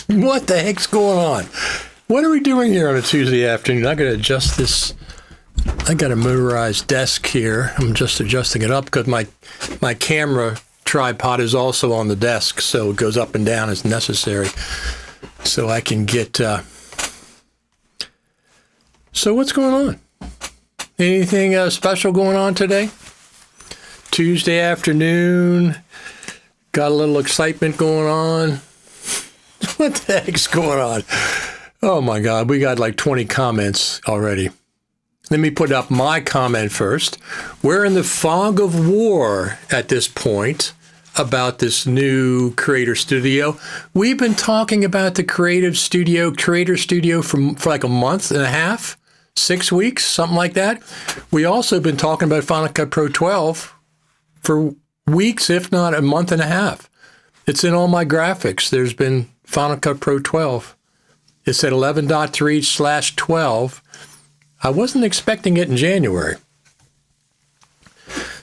What the heck's going on? What are we doing here on a Tuesday afternoon? I got to adjust this. I got a motorized desk here. I'm just adjusting it up because my camera tripod is also on the desk, so it goes up and down as necessary. So I can get... So what's going on? Anything special going on today? Tuesday afternoon. Got a little excitement going on. What the heck's going on? Oh my God, we got like 20 comments already. Let me put up my comment first. We're in the fog of war at this point about this new Creator Studio. We've been talking about the Creator Studio for like a month and a half, 6 weeks, something like that. We also been talking about Final Cut Pro 12 for weeks, if not a month and a half. It's in all my graphics. There's been Final Cut Pro 12. It's at 11.3/12. I wasn't expecting it in January.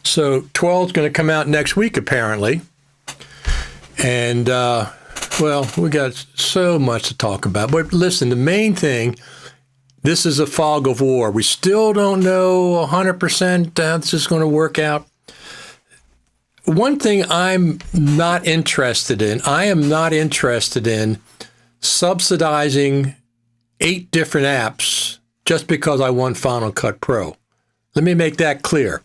So 12 is going to come out next week, apparently. And, well, we got so much to talk about. But listen, the main thing, this is a fog of war. We still don't know 100% how this is going to work out. One thing I'm not interested in, I am not interested in subsidizing 8 different apps just because I want Final Cut Pro. Let me make that clear.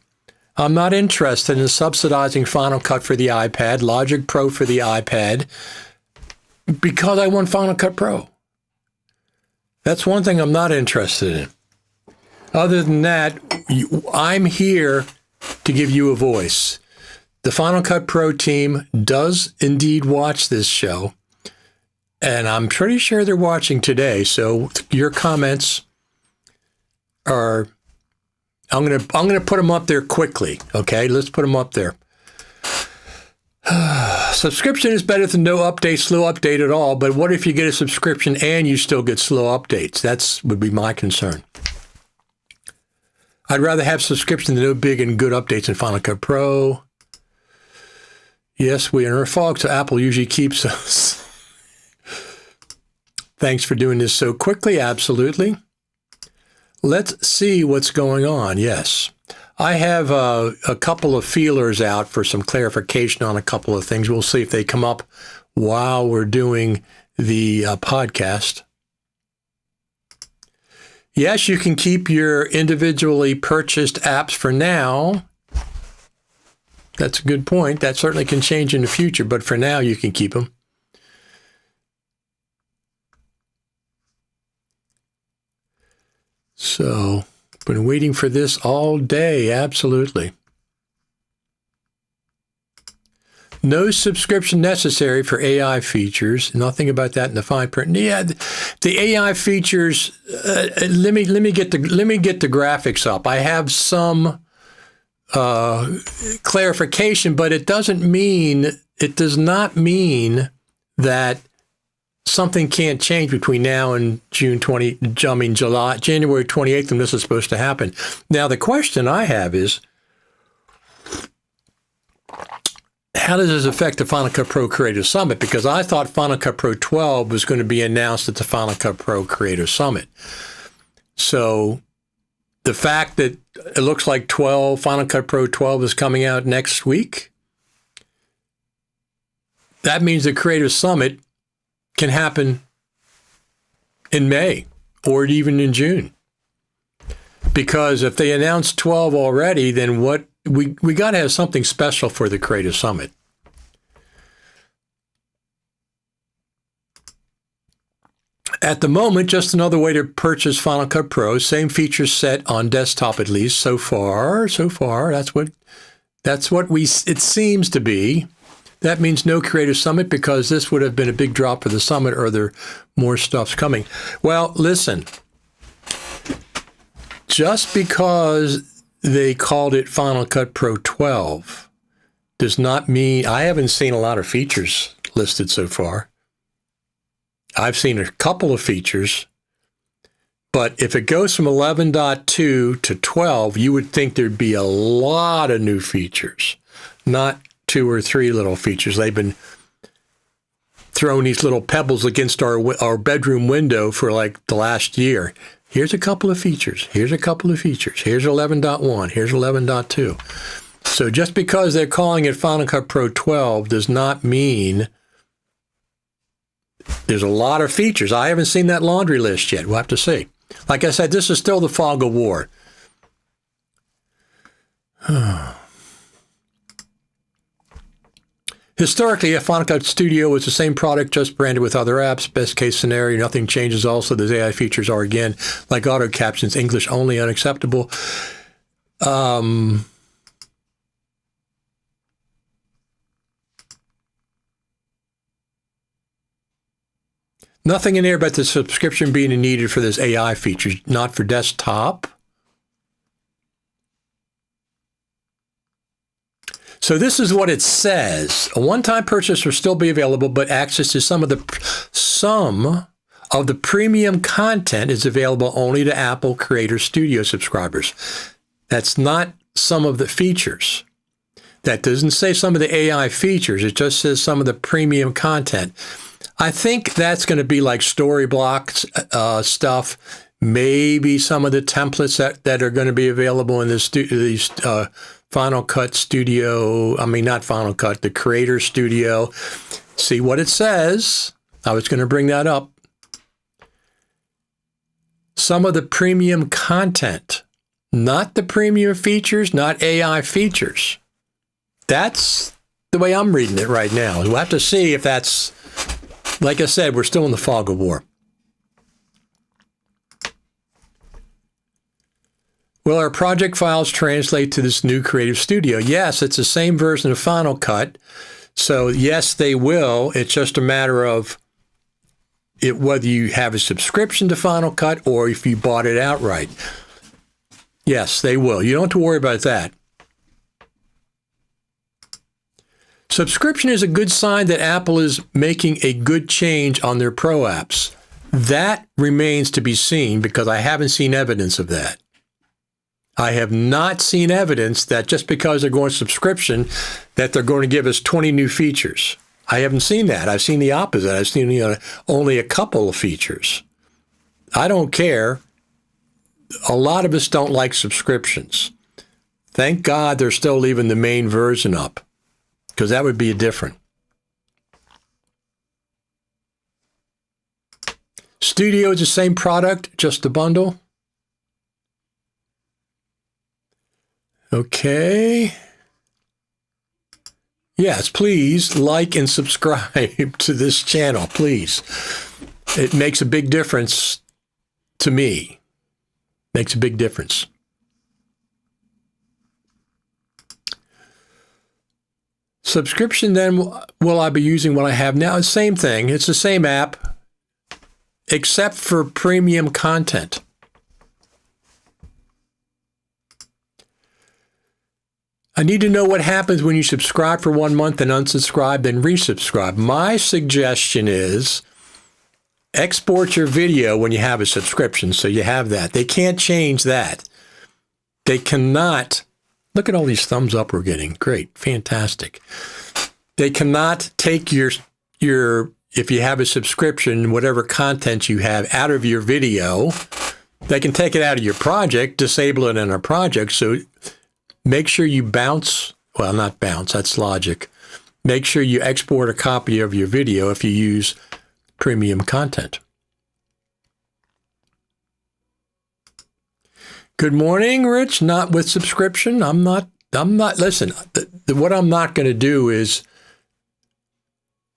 I'm not interested in subsidizing Final Cut for the iPad, Logic Pro for the iPad, because I want Final Cut Pro. That's one thing I'm not interested in. Other than that, I'm here to give you a voice. The Final Cut Pro team does indeed watch this show, and I'm pretty sure they're watching today. So your comments are, I'm gonna put them up there quickly. Okay, let's put them up there. Subscription is better than no update, slow update at all. But what if you get a subscription and you still get slow updates? That's would be my concern. I'd rather have subscription than no big and good updates in Final Cut Pro. Yes, we are in a fog, so Apple usually keeps us. Thanks for doing this so quickly. Absolutely. Let's see what's going on. Yes. I have a couple of feelers out for some clarification on a couple of things. We'll see if they come up while we're doing the podcast. Yes, you can keep your individually purchased apps for now. That's a good point. That certainly can change in the future, but for now you can keep them. So, been waiting for this all day, absolutely. No subscription necessary for AI features. Nothing about that in the fine print. Yeah, the AI features. Let me get the graphics up. I have some clarification, but it does not mean that something can't change between now and January 28th, when this is supposed to happen. Now, the question I have is, how does this affect the Final Cut Pro Creative Summit? Because I thought Final Cut Pro 12 was going to be announced at the Final Cut Pro Creative Summit. So the fact that it looks like Final Cut Pro 12 is coming out next week, that means the Creative Summit can happen in May or even in June. Because if they announce 12 already, then what we got to have something special for the Creative Summit. At the moment, just another way to purchase Final Cut Pro, same feature set on desktop at least so far. That's what it seems to be. That means no Creative Summit, because this would have been a big drop for the summit, or there more stuff's coming. Well, listen, just because they called it Final Cut Pro 12 does not mean, I haven't seen a lot of features listed so far. I've seen a couple of features, but if it goes from 11.2 to 12, you would think there'd be a lot of new features, not 2 or 3 little features. They've been thrown these little pebbles against our bedroom window for like the last year. Here's a couple of features. Here's a couple of features. Here's 11.1. Here's 11.2. So just because they're calling it Final Cut Pro 12 does not mean there's a lot of features. I haven't seen that laundry list yet. We'll have to see. Like I said, this is still the fog of war. Historically, a Final Cut Studio was the same product, just branded with other apps. Best case scenario, nothing changes. Also, the AI features are, again, like auto captions, English only, unacceptable. Nothing in there about the subscription being needed for this AI feature, not for desktop. So this is what it says. A one-time purchase will still be available, but access to some of the premium content is available only to Apple Creator Studio subscribers. That's not some of the features. That doesn't say some of the AI features. It just says some of the premium content. I think that's going to be like Storyblocks stuff, maybe some of the templates that are going to be available in these Final Cut Studio, not Final Cut, the Creator Studio. See what it says. I was going to bring that up. Some of the premium content, not the premium features, not AI features. That's the way I'm reading it right now. We'll have to see if that's, like I said, we're still in the fog of war. Will our project files translate to this new Creative Studio? Yes, it's the same version of Final Cut. So yes, they will. It's just a matter of whether you have a subscription to Final Cut or if you bought it outright. Yes, they will. You don't have to worry about that. Subscription is a good sign that Apple is making a good change on their Pro apps. That remains to be seen because I haven't seen evidence of that. I have not seen evidence that just because they're going subscription, that they're going to give us 20 new features. I haven't seen that. I've seen the opposite. I've seen only a couple of features. I don't care. A lot of us don't like subscriptions. Thank God they're still leaving the main version up, because that would be different. Studio is the same product, just a bundle. Okay. Yes, please like and subscribe to this channel, please. It makes a big difference to me. Makes a big difference. Subscription, then, will I be using what I have now? Same thing. It's the same app, except for premium content. I need to know what happens when you subscribe for 1 month and unsubscribe, then resubscribe. My suggestion is export your video when you have a subscription, so you have that. They can't change that. They cannot. Look at all these thumbs up we're getting. Great. Fantastic. They cannot take your if you have a subscription, whatever content you have out of your video. They can take it out of your project, disable it in a project. So make sure you not bounce, that's logic. Make sure you export a copy of your video if you use premium content. Good morning, Rich. Not with subscription. I'm not, listen, what I'm not going to do is,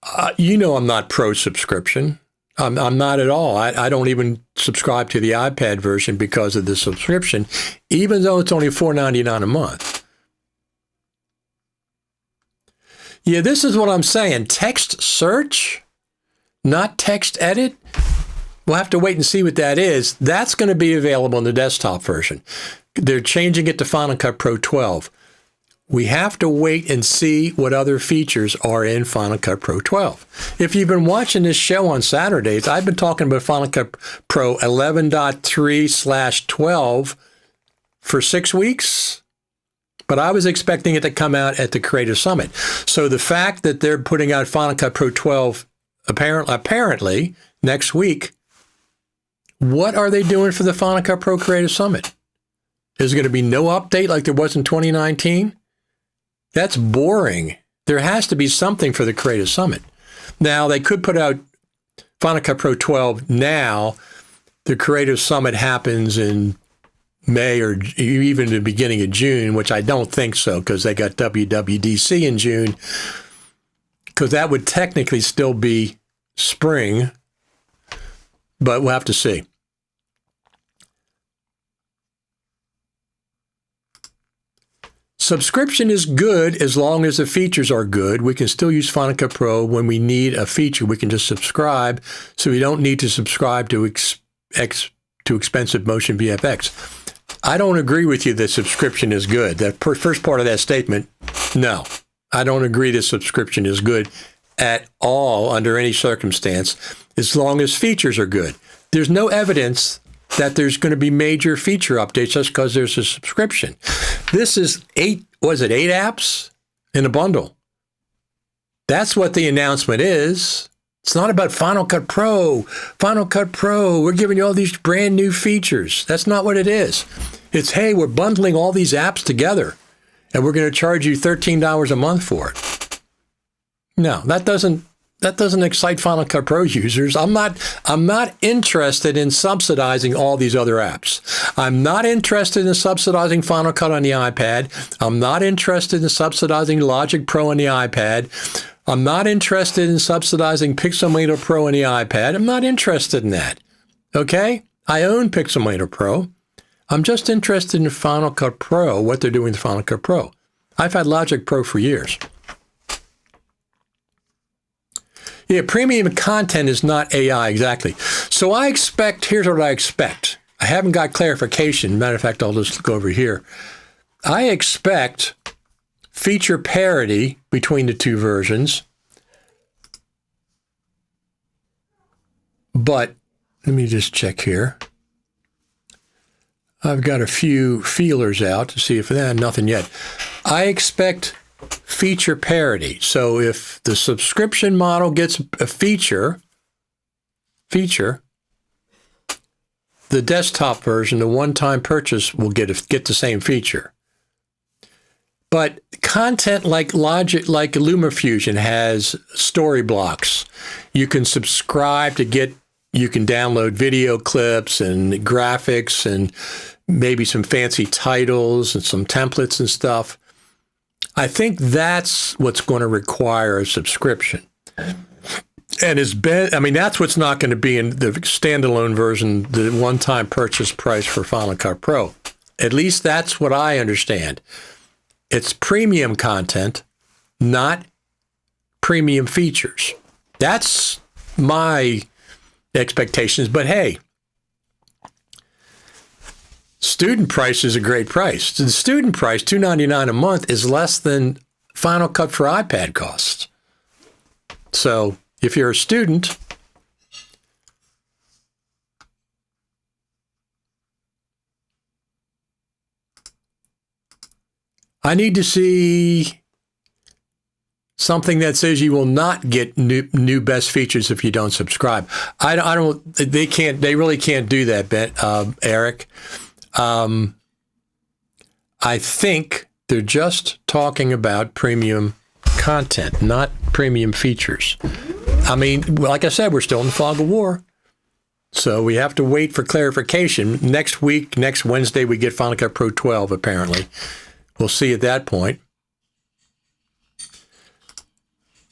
I'm not pro subscription. I'm not at all. I don't even subscribe to the iPad version because of the subscription, even though it's only $4.99 a month. Yeah, this is what I'm saying. Text search, not text edit. We'll have to wait and see what that is. That's going to be available in the desktop version. They're changing it to Final Cut Pro 12. We have to wait and see what other features are in Final Cut Pro 12. If you've been watching this show on Saturdays, I've been talking about Final Cut Pro 11.3/12 for 6 weeks, but I was expecting it to come out at the Creative Summit. So the fact that they're putting out Final Cut Pro 12 apparently next week. What are they doing for the Final Cut Pro Creative Summit? Is there going to be no update like there was in 2019? That's boring. There has to be something for the Creative Summit. Now, they could put out Final Cut Pro 12 now. The Creative Summit happens in May or even the beginning of June, which I don't think so because they got WWDC in June, because that would technically still be spring, but we'll have to see. Subscription is good as long as the features are good. We can still use Final Cut Pro when we need a feature. We can just subscribe, so we don't need to subscribe to expensive motion VFX. I don't agree with you that subscription is good. That first part of that statement, no. I don't agree that subscription is good at all under any circumstance, as long as features are good. There's no evidence that there's going to be major feature updates just because there's a subscription. This is 8 apps in a bundle? That's what the announcement is. It's not about Final Cut Pro. Final Cut Pro, we're giving you all these brand new features. That's not what it is. It's, hey, we're bundling all these apps together, and we're going to charge you $13 a month for it. No, that doesn't excite Final Cut Pro users. I'm not interested in subsidizing all these other apps. I'm not interested in subsidizing Final Cut on the iPad. I'm not interested in subsidizing Logic Pro on the iPad. I'm not interested in subsidizing Pixelmator Pro on the iPad. I'm not interested in that. Okay? I own Pixelmator Pro. I'm just interested in Final Cut Pro, what they're doing with Final Cut Pro. I've had Logic Pro for years. Yeah, premium content is not AI, exactly. So here's what I expect. I haven't got clarification. Matter of fact, I'll just go over here. I expect feature parity between the two versions. But let me just check here. I've got a few feelers out to see if nothing yet. I expect feature parity. So if the subscription model gets a feature, the desktop version, the one-time purchase, will get the same feature. But content like LumaFusion has story blocks. You can subscribe you can download video clips and graphics and maybe some fancy titles and some templates and stuff. I think that's what's going to require a subscription. And that's what's not going to be in the standalone version, the one-time purchase price for Final Cut Pro. At least that's what I understand. It's premium content, not premium features. That's my expectations. But hey, student price is a great price. The student price, $299 a month, is less than Final Cut for iPad costs. So if you're a student, I need to see something that says you will not get new best features if you don't subscribe. They really can't do that, Eric. I think they're just talking about premium content, not premium features. I mean, like I said, we're still in the fog of war. So we have to wait for clarification. Next Wednesday, we get Final Cut Pro 12, apparently. We'll see at that point.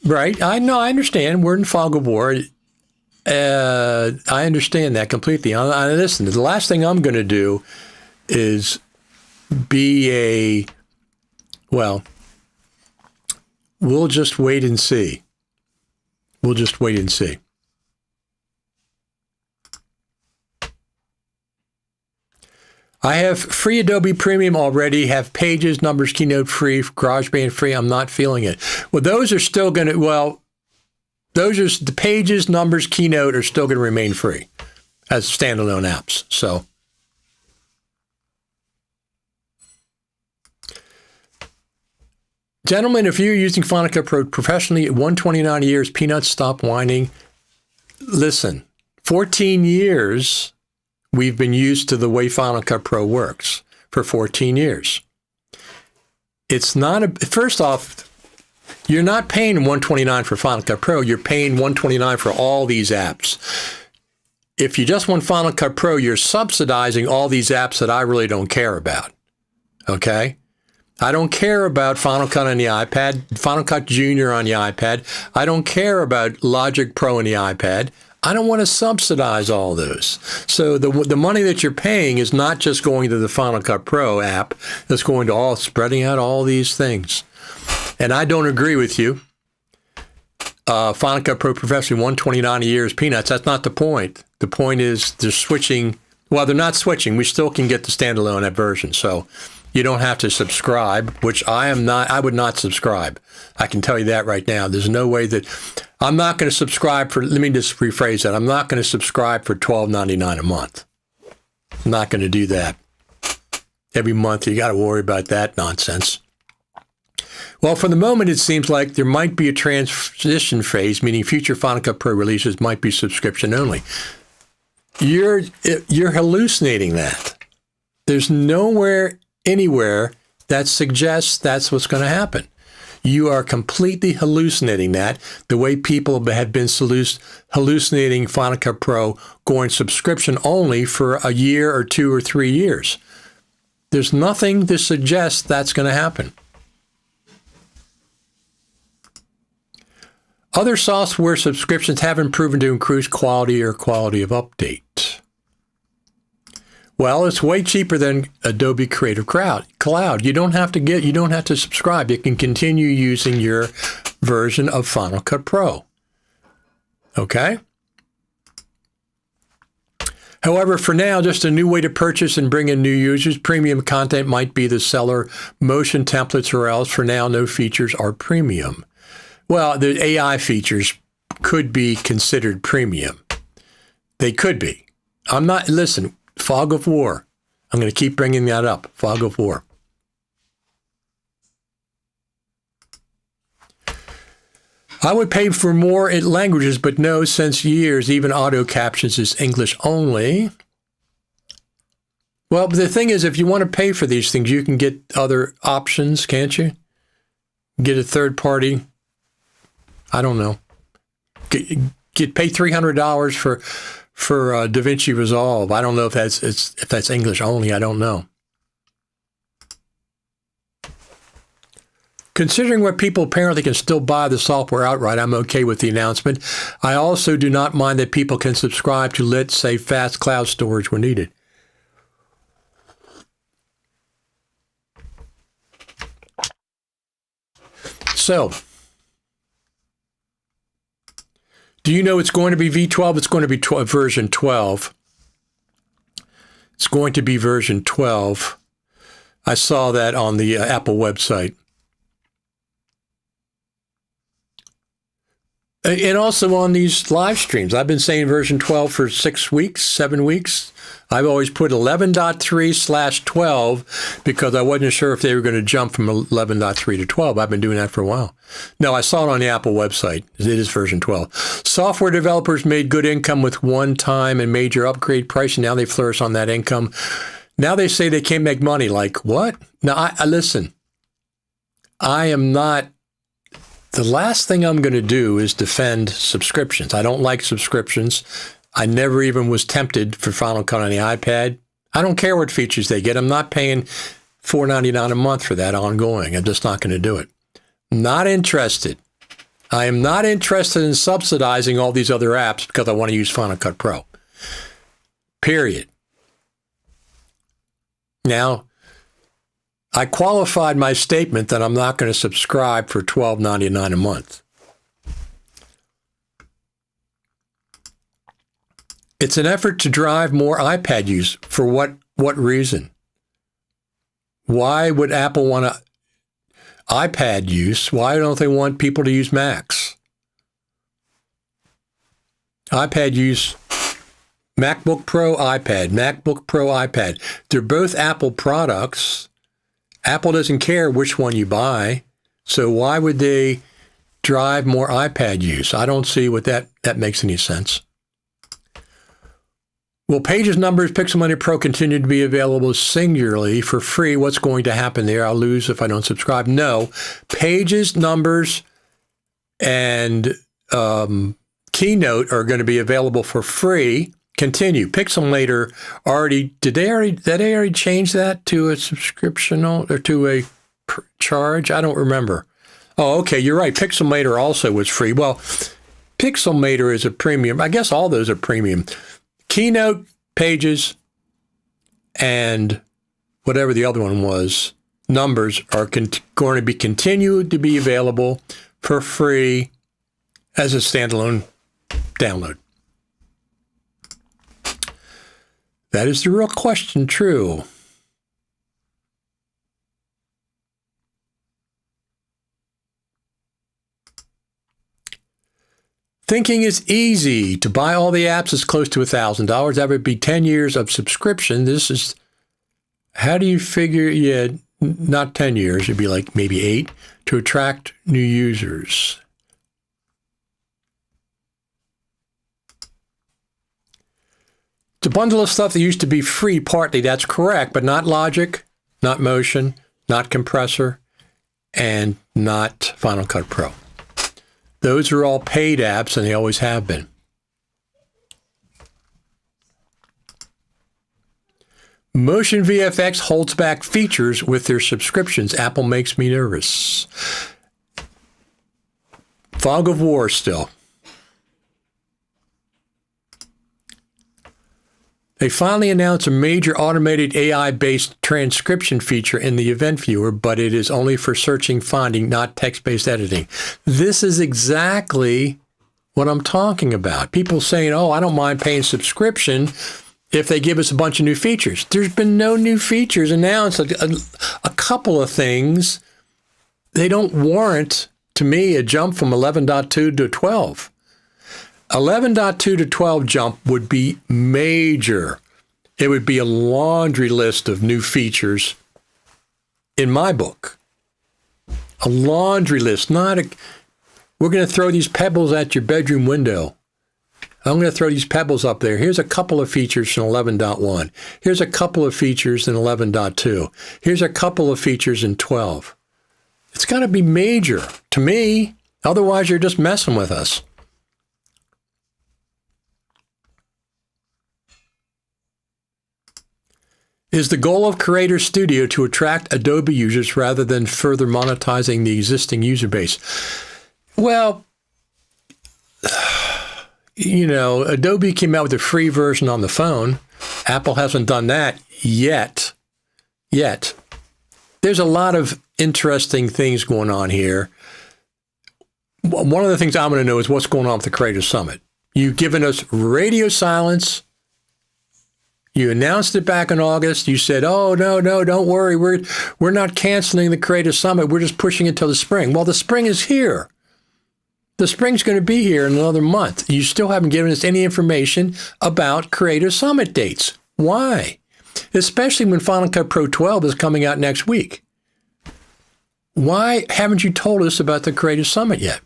Right. I understand. We're in fog of war. I understand that completely. Listen, the last thing I'm going to do is we'll just wait and see. We'll just wait and see. I have free Adobe Premium already, have Pages, Numbers, Keynote free, GarageBand free. I'm not feeling it. Well, those are still going to, the Pages, Numbers, Keynote are still going to remain free as standalone apps. So Gentlemen, if you're using Final Cut Pro professionally at $129 a year, peanuts, stop whining. Listen, 14 years we've been used to the way Final Cut Pro works for 14 years. It's not a, first off, you're not paying $129 for Final Cut Pro. You're paying $129 for all these apps. If you just want Final Cut Pro, you're subsidizing all these apps that I really don't care about. Okay? I don't care about Final Cut on the iPad, Final Cut Junior on the iPad. I don't care about Logic Pro on the iPad. I don't want to subsidize all those. So the money that you're paying is not just going to the Final Cut Pro app. It's going to all spreading out all these things. And I don't agree with you. Final Cut Pro Professionally, $129 a year is peanuts. That's not the point. The point is they're switching. Well, they're not switching. We still can get the standalone version. So you don't have to subscribe, which I would not subscribe. I can tell you that right now. There's no way that I'm not going to subscribe for, let me just rephrase that. I'm not going to subscribe for $12.99 a month. I'm not going to do that. Every month you got to worry about that nonsense. Well, for the moment, it seems like there might be a transition phase, meaning future Final Cut Pro releases might be subscription only. You're hallucinating that. There's nowhere, anywhere that suggests that's what's going to happen. You are completely hallucinating that, the way people have been hallucinating Final Cut Pro going subscription only for a year or 2 or 3 years. There's nothing to suggest that's going to happen. Other software subscriptions haven't proven to increase quality or quality of update. Well, it's way cheaper than Adobe Creative Cloud. You don't have to subscribe. You can continue using your version of Final Cut Pro. Okay? However, for now, just a new way to purchase and bring in new users. Premium content might be the seller motion templates, or else for now, no features are premium. Well, the AI features could be considered premium. They could be. Listen, Fog of War. I'm going to keep bringing that up. Fog of War. I would pay for more in languages, but no, since years, even auto captions is English only. Well, but the thing is, if you want to pay for these things, you can get other options, can't you? Get a third party. I don't know. Pay $300 for DaVinci Resolve. I don't know if that's English only. I don't know. Considering what people apparently can still buy the software outright, I'm okay with the announcement. I also do not mind that people can subscribe to, let's say, fast cloud storage when needed. So, do you know it's going to be V12? It's going to be version 12. It's going to be version 12. I saw that on the Apple website. And also on these live streams. I've been saying version 12 for 6 weeks, 7 weeks. I've always put 11.3/12 because I wasn't sure if they were going to jump from 11.3 to 12. I've been doing that for a while. No, I saw it on the Apple website. It is version 12. Software developers made good income with one-time and major upgrade pricing. Now they flourish on that income. Now they say they can't make money. Like, what? Now, I listen. I am not... The last thing I'm going to do is defend subscriptions. I don't like subscriptions. I never even was tempted for Final Cut on the iPad. I don't care what features they get. I'm not paying $4.99 a month for that ongoing. I'm just not going to do it. Not interested. I am not interested in subsidizing all these other apps because I want to use Final Cut Pro. Period. Now, I qualified my statement that I'm not going to subscribe for $12.99 a month. It's an effort to drive more iPad use. For what reason? Why would Apple want iPad use? Why don't they want people to use Macs? iPad use, MacBook Pro, iPad, MacBook Pro, iPad. They're both Apple products. Apple doesn't care which one you buy. So why would they drive more iPad use? I don't see what that makes any sense. Will Pages, Numbers, Pixelmator Pro continue to be available singularly for free? What's going to happen there? I'll lose if I don't subscribe. No. Pages, Numbers, and Keynote are going to be available for free. Continue. Pixelmator did they already change that to a subscription or to a charge? I don't remember. Oh, okay, you're right. Pixelmator also was free. Well, Pixelmator is a premium. I guess all those are premium. Keynote, Pages, and whatever the other one was, Numbers, are going to be continued to be available for free as a standalone download. That is the real question, true. Thinking it's easy to buy all the apps is close to $1,000. That would be 10 years of subscription. This is, how do you figure, yeah, not 10 years, it'd be like maybe 8, to attract new users. It's a bundle of stuff that used to be free partly, that's correct, but not Logic, not Motion, not Compressor, and not Final Cut Pro. Those are all paid apps, and they always have been. Motion VFX holds back features with their subscriptions. Apple makes me nervous. Fog of war still. They finally announced a major automated AI-based transcription feature in the event viewer, but it is only for searching, finding, not text-based editing. This is exactly what I'm talking about. People saying, oh, I don't mind paying subscription if they give us a bunch of new features. There's been no new features announced. A couple of things. They don't warrant, to me, a jump from 11.2 to 12. 11.2 to 12 jump would be major. It would be a laundry list of new features in my book. A laundry list, not a, we're going to throw these pebbles at your bedroom window. I'm going to throw these pebbles up there. Here's a couple of features from 11.1. Here's a couple of features in 11.2. Here's a couple of features in 12. It's got to be major to me. Otherwise, you're just messing with us. Is the goal of Creator Studio to attract Adobe users rather than further monetizing the existing user base? Well, you know, Adobe came out with a free version on the phone. Apple hasn't done that yet. There's a lot of interesting things going on here. One of the things I'm going to know is what's going on with the Creative Summit. You've given us radio silence. You announced it back in August. You said, oh, no, don't worry. We're not canceling the Creative Summit. We're just pushing it till the spring. Well, the spring is here. The spring's going to be here in another month. You still haven't given us any information about Creative Summit dates. Why? Especially when Final Cut Pro 12 is coming out next week. Why haven't you told us about the Creative Summit yet?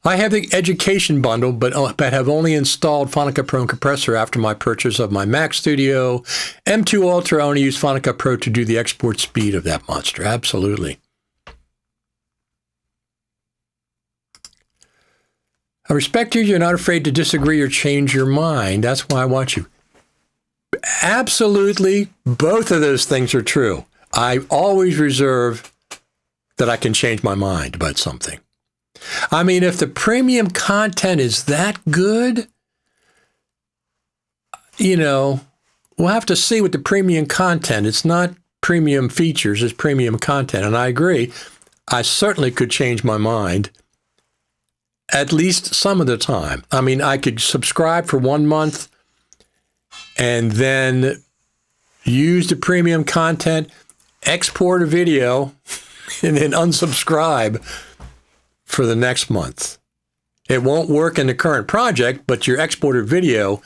I have the education bundle, but have only installed Final Cut Pro and Compressor after my purchase of my Mac Studio. M2 Ultra, I only use Final Cut Pro to do the export speed of that monster. Absolutely. I respect you. You're not afraid to disagree or change your mind. That's why I want you. Absolutely, both of those things are true. I always reserve that I can change my mind about something. I mean, if the premium content is that good, you know, we'll have to see with the premium content. It's not premium features, it's premium content. And I agree, I certainly could change my mind at least some of the time. I mean, I could subscribe for 1 month and then use the premium content, export a video, and then unsubscribe for the next month. It won't work in the current project, but your exported video,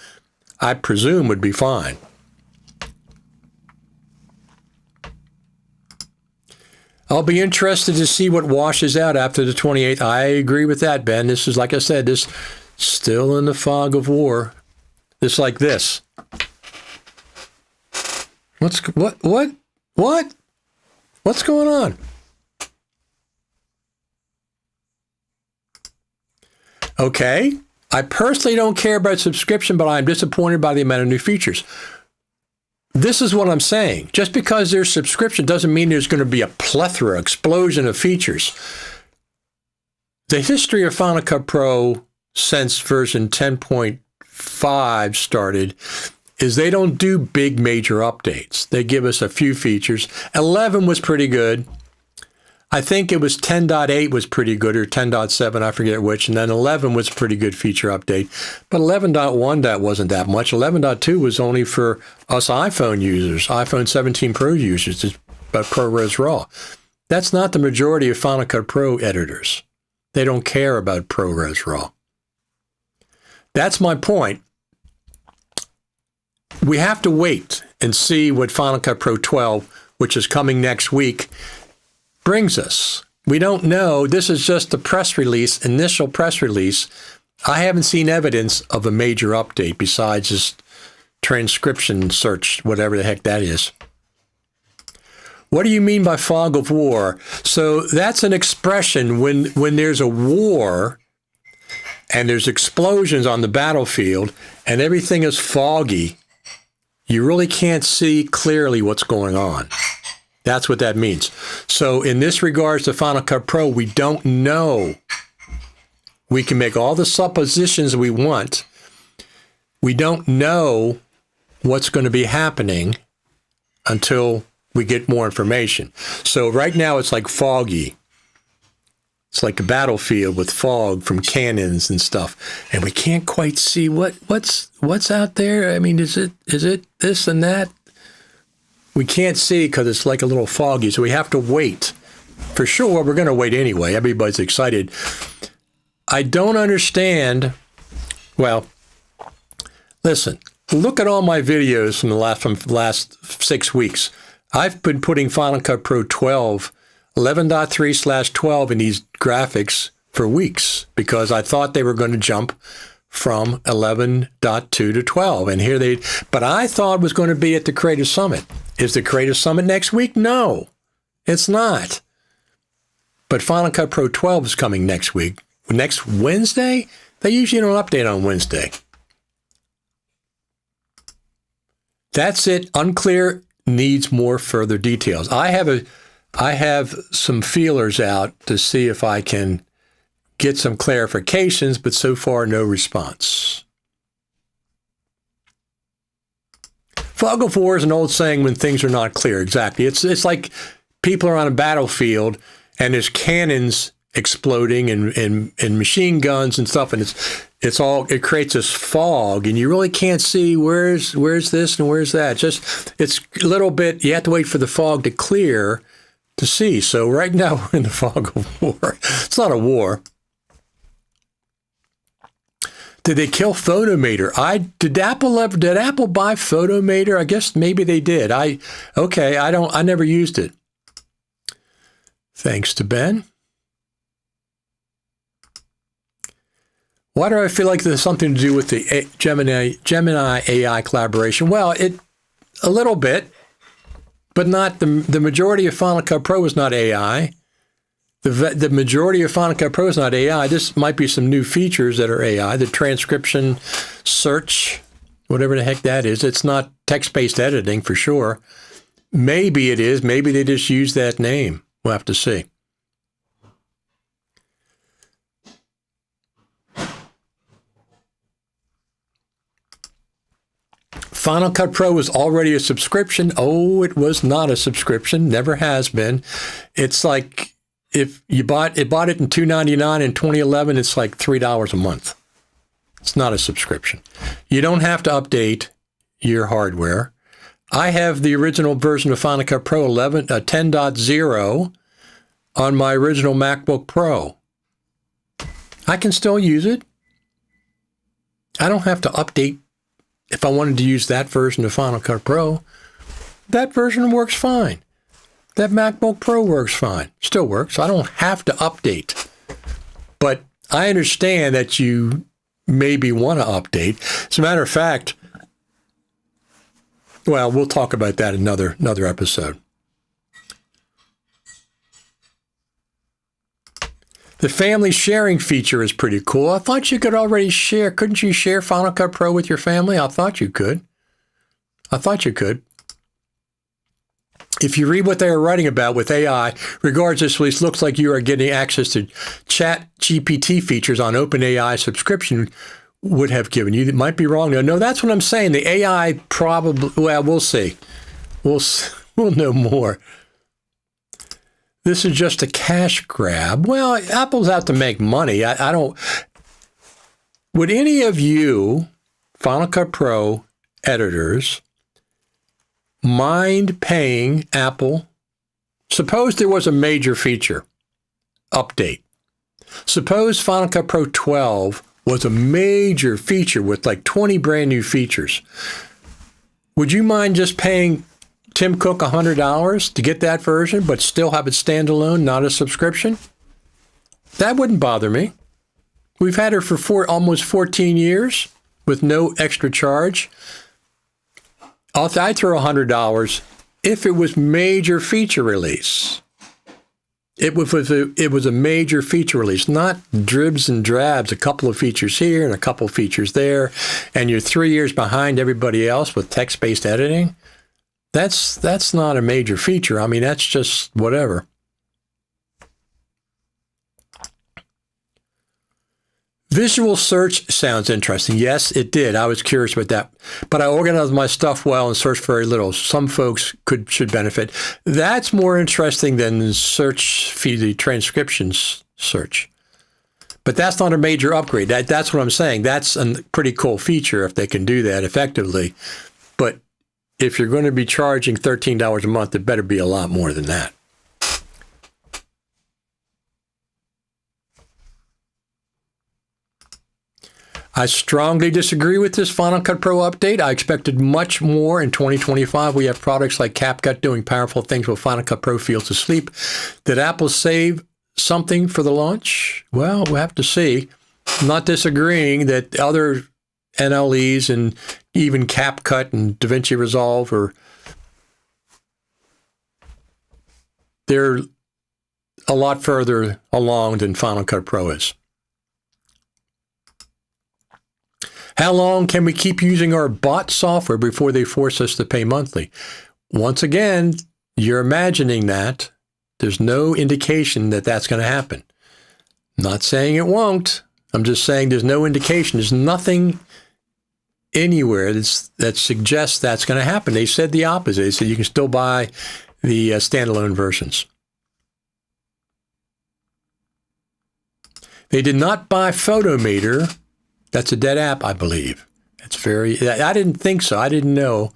I presume, would be fine. I'll be interested to see what washes out after the 28th. I agree with that, Ben. This is, like I said, this still in the fog of war. It's like this. What's going on? Okay. I personally don't care about subscription, but I'm disappointed by the amount of new features. This is what I'm saying. Just because there's subscription doesn't mean there's going to be a plethora, explosion of features. The history of Final Cut Pro since version 10.5 started is they don't do big major updates. They give us a few features. 11 was pretty good. I think it was 10.8 was pretty good, or 10.7, I forget which, and then 11 was a pretty good feature update. But 11.1 that wasn't that much. 11.2 was only for us iPhone users, iPhone 17 Pro users, but ProRes RAW. That's not the majority of Final Cut Pro editors. They don't care about ProRes RAW. That's my point. We have to wait and see what Final Cut Pro 12, which is coming next week, brings us. We don't know. This is just the press release, initial press release. I haven't seen evidence of a major update besides just transcription search, whatever the heck that is. What do you mean by fog of war? So that's an expression when there's a war and there's explosions on the battlefield and everything is foggy, you really can't see clearly what's going on. That's what that means. So in this regards to Final Cut Pro, we don't know. We can make all the suppositions we want. We don't know what's going to be happening until we get more information. So right now it's like foggy. It's like a battlefield with fog from cannons and stuff. And we can't quite see what's out there. I mean, is it this and that? We can't see because it's like a little foggy, so we have to wait. For sure, we're going to wait anyway. Everybody's excited. I don't understand. Well, listen, look at all my videos from the last 6 weeks. I've been putting Final Cut Pro 12, 11.3/12 in these graphics for weeks because I thought they were going to jump from 11.2 to 12. And here but I thought it was going to be at the Creative Summit. Is the Creative Summit next week? No, it's not. But Final Cut Pro 12 is coming next week. Next Wednesday? They usually don't update on Wednesday. That's it. Unclear, needs more further details. I have some feelers out to see if I can get some clarifications, but so far no response. Fog of war is an old saying when things are not clear. Exactly. It's like people are on a battlefield and there's cannons exploding and machine guns and stuff, and it creates this fog, and you really can't see where's this and where's that. It's a little bit. You have to wait for the fog to clear to see. So right now we're in the fog of war. It's not a war. Did they kill Photomator? Did Apple buy Photomator? I guess maybe they did. I never used it. Thanks to Ben. Why do I feel like there's something to do with the Gemini AI collaboration? Well, a little bit, but not the majority of Final Cut Pro is not AI. The majority of Final Cut Pro is not AI. This might be some new features that are AI. The transcription, search, whatever the heck that is. It's not text-based editing for sure. Maybe it is. Maybe they just use that name. We'll have to see. Final Cut Pro was already a subscription. Oh, it was not a subscription. Never has been. It's like if you bought it in $2.99 in 2011, it's like $3 a month. It's not a subscription. You don't have to update your hardware. I have the original version of Final Cut Pro 10.0 on my original MacBook Pro. I can still use it. I don't have to update. If I wanted to use that version of Final Cut Pro, that version works fine. That MacBook Pro works fine. Still works. I don't have to update. But I understand that you maybe want to update. As a matter of fact, well, we'll talk about that in another episode. The family sharing feature is pretty cool. I thought you could already share. Couldn't you share Final Cut Pro with your family? I thought you could. If you read what they are writing about with AI, regards this release looks like you are getting access to Chat GPT features on OpenAI subscription would have given you. It might be wrong. No, that's what I'm saying. The AI probably, well, we'll see. We'll know more. This is just a cash grab. Well, Apple's out to make money. I don't, would any of you Final Cut Pro editors mind paying Apple? Suppose there was a major feature update. Suppose Final Cut Pro 12 was a major feature with like 20 brand new features. Would you mind just paying Tim Cook $100 to get that version, but still have it standalone, not a subscription? That wouldn't bother me. We've had her for almost 14 years with no extra charge. I'd throw $100 if it was major feature release. It was a major feature release, not dribs and drabs, a couple of features here and a couple of features there, and you're 3 years behind everybody else with text-based editing. That's not a major feature. I mean, that's just whatever. Visual search sounds interesting. Yes, it did. I was curious about that. But I organized my stuff well and searched very little. Some folks should benefit. That's more interesting than search feed, the transcriptions search. But that's not a major upgrade. That's what I'm saying. That's a pretty cool feature if they can do that effectively. But if you're going to be charging $13 a month, it better be a lot more than that. I strongly disagree with this Final Cut Pro update. I expected much more in 2025. We have products like CapCut doing powerful things while Final Cut Pro feels asleep. Did Apple save something for the launch? Well, we'll have to see. I'm not disagreeing that other NLEs and even CapCut and DaVinci Resolve they're a lot further along than Final Cut Pro is. How long can we keep using our bot software before they force us to pay monthly? Once again, you're imagining that. There's no indication that that's going to happen. I'm not saying it won't. I'm just saying there's no indication. There's nothing anywhere that suggests that's going to happen. They said the opposite. They said you can still buy the standalone versions. They did not buy Photometer. That's a dead app, I believe. I didn't think so. I didn't know.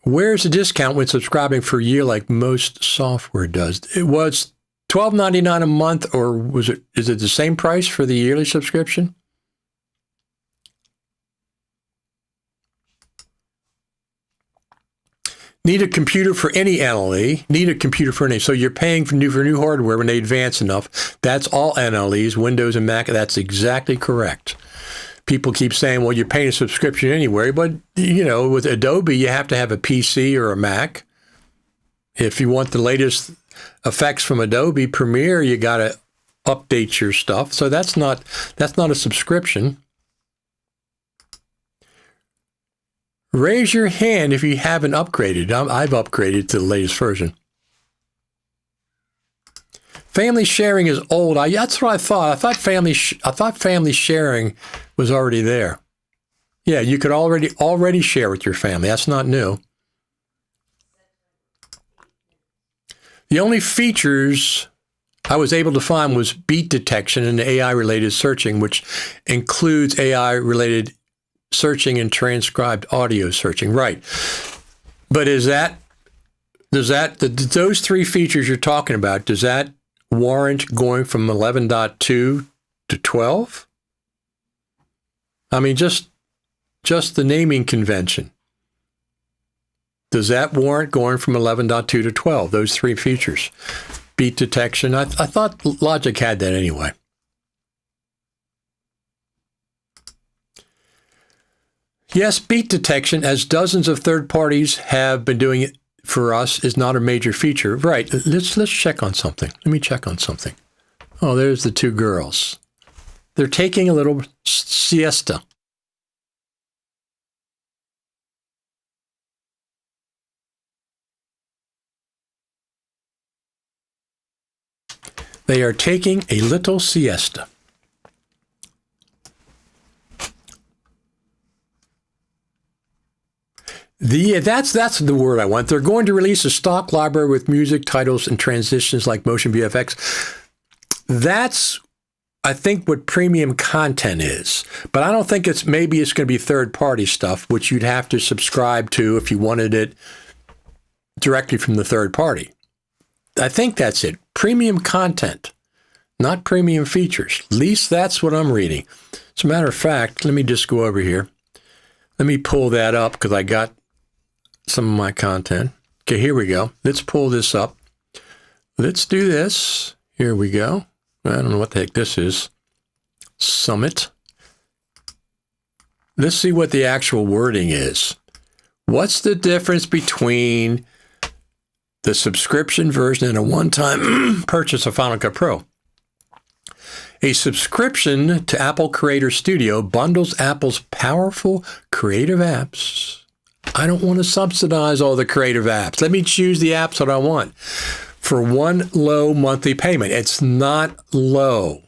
Where's the discount when subscribing for a year like most software does? It was $12.99 a month, or is it the same price for the yearly subscription? Need a computer for any NLE. Need a computer for any. So you're paying for new hardware when they advance enough. That's all NLEs, Windows and Mac. That's exactly correct. People keep saying, well, you're paying a subscription anyway. But, with Adobe, you have to have a PC or a Mac. If you want the latest effects from Adobe Premiere, you got to update your stuff. So that's not a subscription. Raise your hand if you haven't upgraded. I've upgraded to the latest version. Family sharing is old. That's what I thought. I thought family sharing was already there. Yeah, you could already share with your family. That's not new. The only features I was able to find was beat detection and AI-related searching, which includes AI-related searching and transcribed audio searching. Right. But those three features you're talking about, does that warrant going from 11.2 to 12? I mean, just the naming convention. Does that warrant going from 11.2 to 12? Those three features. Beat detection. I thought Logic had that anyway. Yes, beat detection, as dozens of third parties have been doing it for us, is not a major feature. Right. Let's check on something. Let me check on something. Oh, there's the two girls. They're taking a little siesta. They are taking a little siesta. That's the word I want. They're going to release a stock library with music, titles, and transitions like motion VFX. That's, I think, what premium content is. But I don't think maybe it's going to be third-party stuff, which you'd have to subscribe to if you wanted it directly from the third party. I think that's it. Premium content, not premium features. At least that's what I'm reading. As a matter of fact, let me just go over here. Let me pull that up because I got some of my content. Okay, here we go. Let's pull this up. Let's do this. Here we go. I don't know what the heck this is. Summit. Let's see what the actual wording is. What's the difference between the subscription version and a one-time purchase of Final Cut Pro? A subscription to Apple Creator Studio bundles Apple's powerful creative apps. I don't want to subsidize all the creative apps. Let me choose the apps that I want for one low monthly payment. It's not low.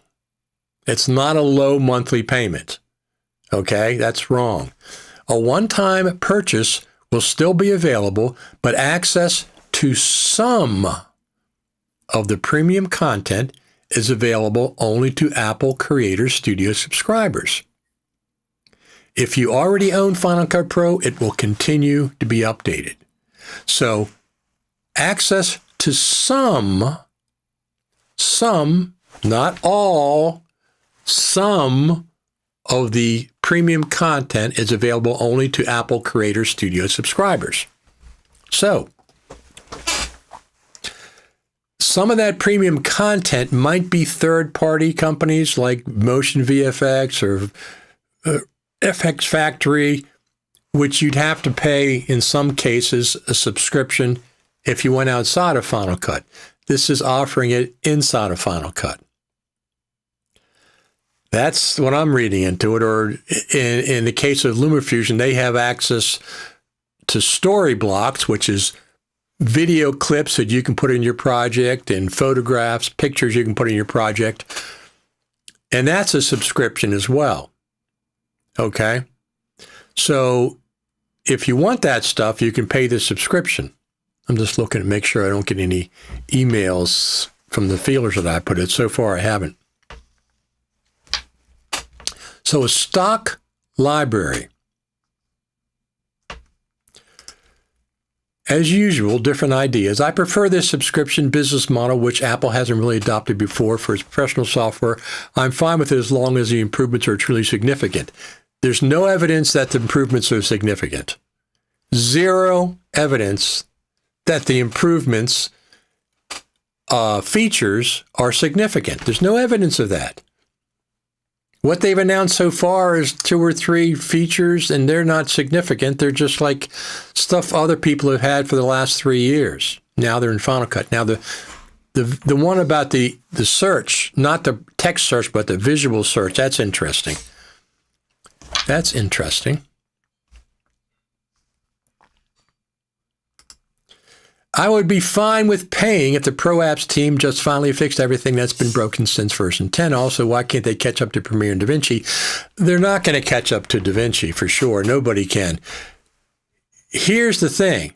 It's not a low monthly payment. Okay, that's wrong. A one-time purchase will still be available, but access to some of the premium content is available only to Apple Creator Studio subscribers. If you already own Final Cut Pro, it will continue to be updated. So access to some, not all, some of the premium content is available only to Apple Creator Studio subscribers. So some of that premium content might be third-party companies like Motion VFX or FX Factory, which you'd have to pay, in some cases, a subscription if you went outside of Final Cut. This is offering it inside of Final Cut. That's what I'm reading into it. Or in the case of LumaFusion, they have access to story blocks, which is video clips that you can put in your project, and photographs, pictures you can put in your project. And that's a subscription as well. Okay? So if you want that stuff, you can pay the subscription. I'm just looking to make sure I don't get any emails from the feelers that I put in. So far, I haven't. So a stock library. As usual, different ideas. I prefer this subscription business model, which Apple hasn't really adopted before for its professional software. I'm fine with it as long as the improvements are truly significant. There's no evidence that the improvements are significant. Zero evidence that the improvements, features are significant. There's no evidence of that. What they've announced so far is 2 or 3 features, and they're not significant. They're just like stuff other people have had for the last 3 years. Now they're in Final Cut. Now the one about the search, not the text search, but the visual search, that's interesting. That's interesting. I would be fine with paying if the Pro Apps team just finally fixed everything that's been broken since version 10. Also, why can't they catch up to Premiere and DaVinci? They're not going to catch up to DaVinci for sure. Nobody can. Here's the thing.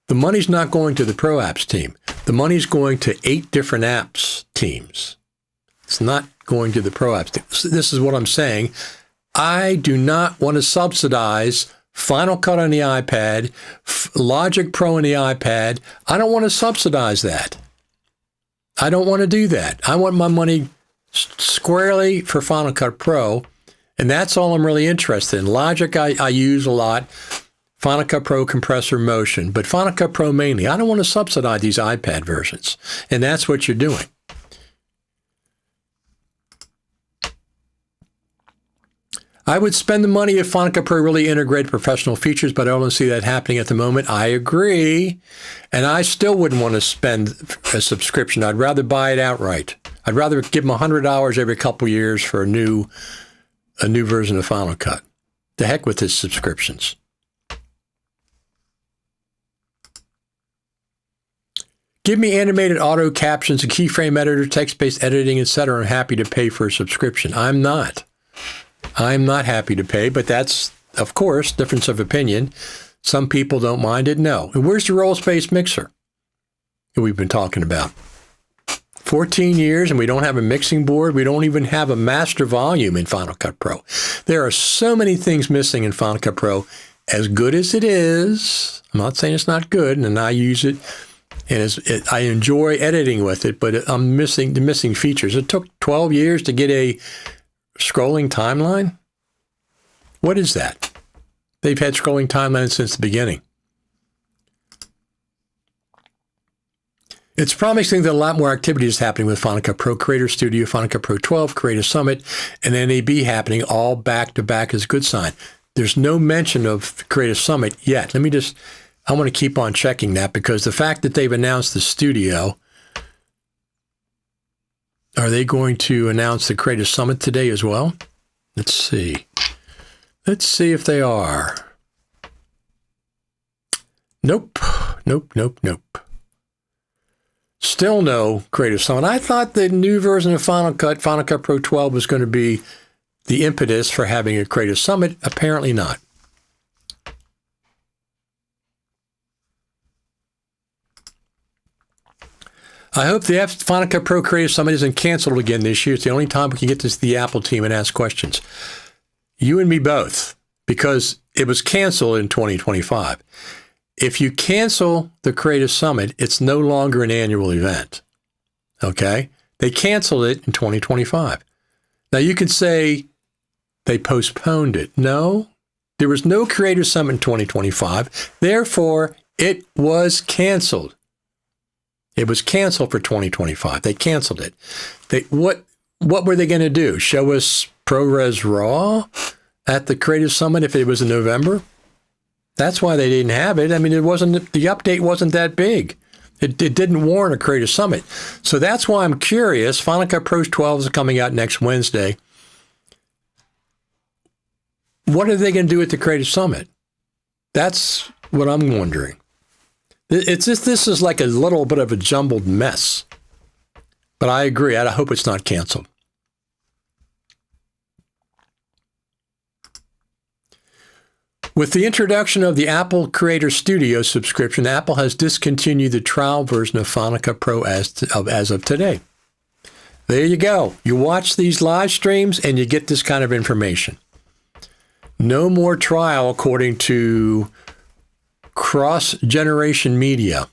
The money's not going to the Pro Apps team. The money's going to 8 different apps teams. It's not going to the Pro Apps team. This is what I'm saying. I do not want to subsidize Final Cut on the iPad, Logic Pro on the iPad. I don't want to subsidize that. I don't want to do that. I want my money squarely for Final Cut Pro, and that's all I'm really interested in. Logic I use a lot. Final Cut Pro compressor motion, but Final Cut Pro mainly. I don't want to subsidize these iPad versions, and that's what you're doing. I would spend the money if Final Cut Pro really integrated professional features, but I don't see that happening at the moment. I agree. And I still wouldn't want to spend a subscription. I'd rather buy it outright. I'd rather give them $100 every couple years for a new version of Final Cut. The heck with his subscriptions. Give me animated auto captions, a keyframe editor, text-based editing, etc. I'm happy to pay for a subscription. I'm not happy to pay, but that's, of course, difference of opinion. Some people don't mind it. No. And where's the roll-space mixer that we've been talking about? 14 years, and we don't have a mixing board. We don't even have a master volume in Final Cut Pro. There are so many things missing in Final Cut Pro. As good as it is, I'm not saying it's not good, and I use it, and I enjoy editing with it, but I'm missing the missing features. It took 12 years to get a scrolling timeline? What is that? They've had scrolling timelines since the beginning. It's promising that a lot more activity is happening with Final Cut Pro Creator Studio, Final Cut Pro 12, Creative Summit, and NAB happening all back to back is a good sign. There's no mention of the Creative Summit yet. I want to keep on checking that, because the fact that they've announced the studio, are they going to announce the Creative Summit today as well? Let's see. Let's see if they are. Nope. Still no Creative Summit. I thought the new version of Final Cut Pro 12, was going to be the impetus for having a Creative Summit. Apparently not. I hope the Final Cut Pro Creative Summit isn't canceled again this year. It's the only time we can get to the Apple team and ask questions. You and me both, because it was canceled in 2025. If you cancel the Creative Summit, it's no longer an annual event. Okay? They canceled it in 2025. Now you can say they postponed it. No, there was no Creative Summit in 2025. Therefore, it was canceled. It was canceled for 2025. They canceled it. What were they going to do? Show us ProRes RAW at the Creative Summit if it was in November? That's why they didn't have it. I mean, the update wasn't that big. It didn't warrant a Creative Summit. So that's why I'm curious. Final Cut Pro 12 is coming out next Wednesday. What are they going to do at the Creative Summit? That's what I'm wondering. This is like a little bit of a jumbled mess. But I agree. I hope it's not canceled. With the introduction of the Apple Creator Studio subscription, Apple has discontinued the trial version of Final Cut Pro as of today. There you go. You watch these live streams and you get this kind of information. No more trial, according to Cross-Generation Media.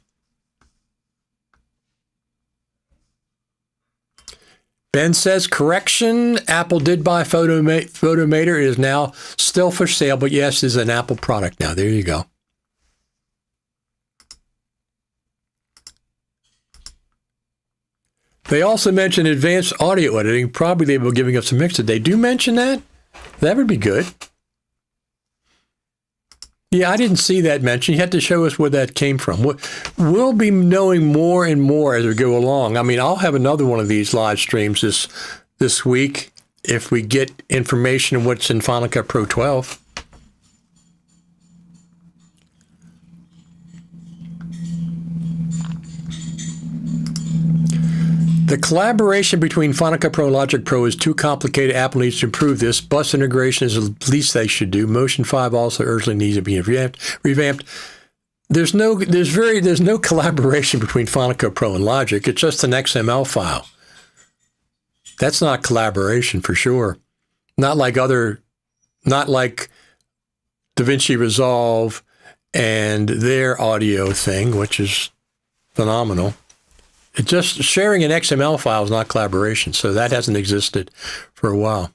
Ben says, correction, Apple did buy Photomator. It is now still for sale, but yes, it's an Apple product now. There you go. They also mentioned advanced audio editing. Probably they were giving us a mix. Did they do mention that? That would be good. Yeah, I didn't see that mentioned. You had to show us where that came from. We'll be knowing more and more as we go along. I mean, I'll have another one of these live streams this week if we get information on what's in Final Cut Pro 12. The collaboration between Final Cut Pro and Logic Pro is too complicated. Apple needs to improve this. Bus integration is the least they should do. Motion 5 also urgently needs to be revamped. There's no collaboration between Final Cut Pro and Logic. It's just an XML file. That's not collaboration for sure. Not like DaVinci Resolve and their audio thing, which is phenomenal. It's just sharing an XML file is not collaboration, so that hasn't existed for a while.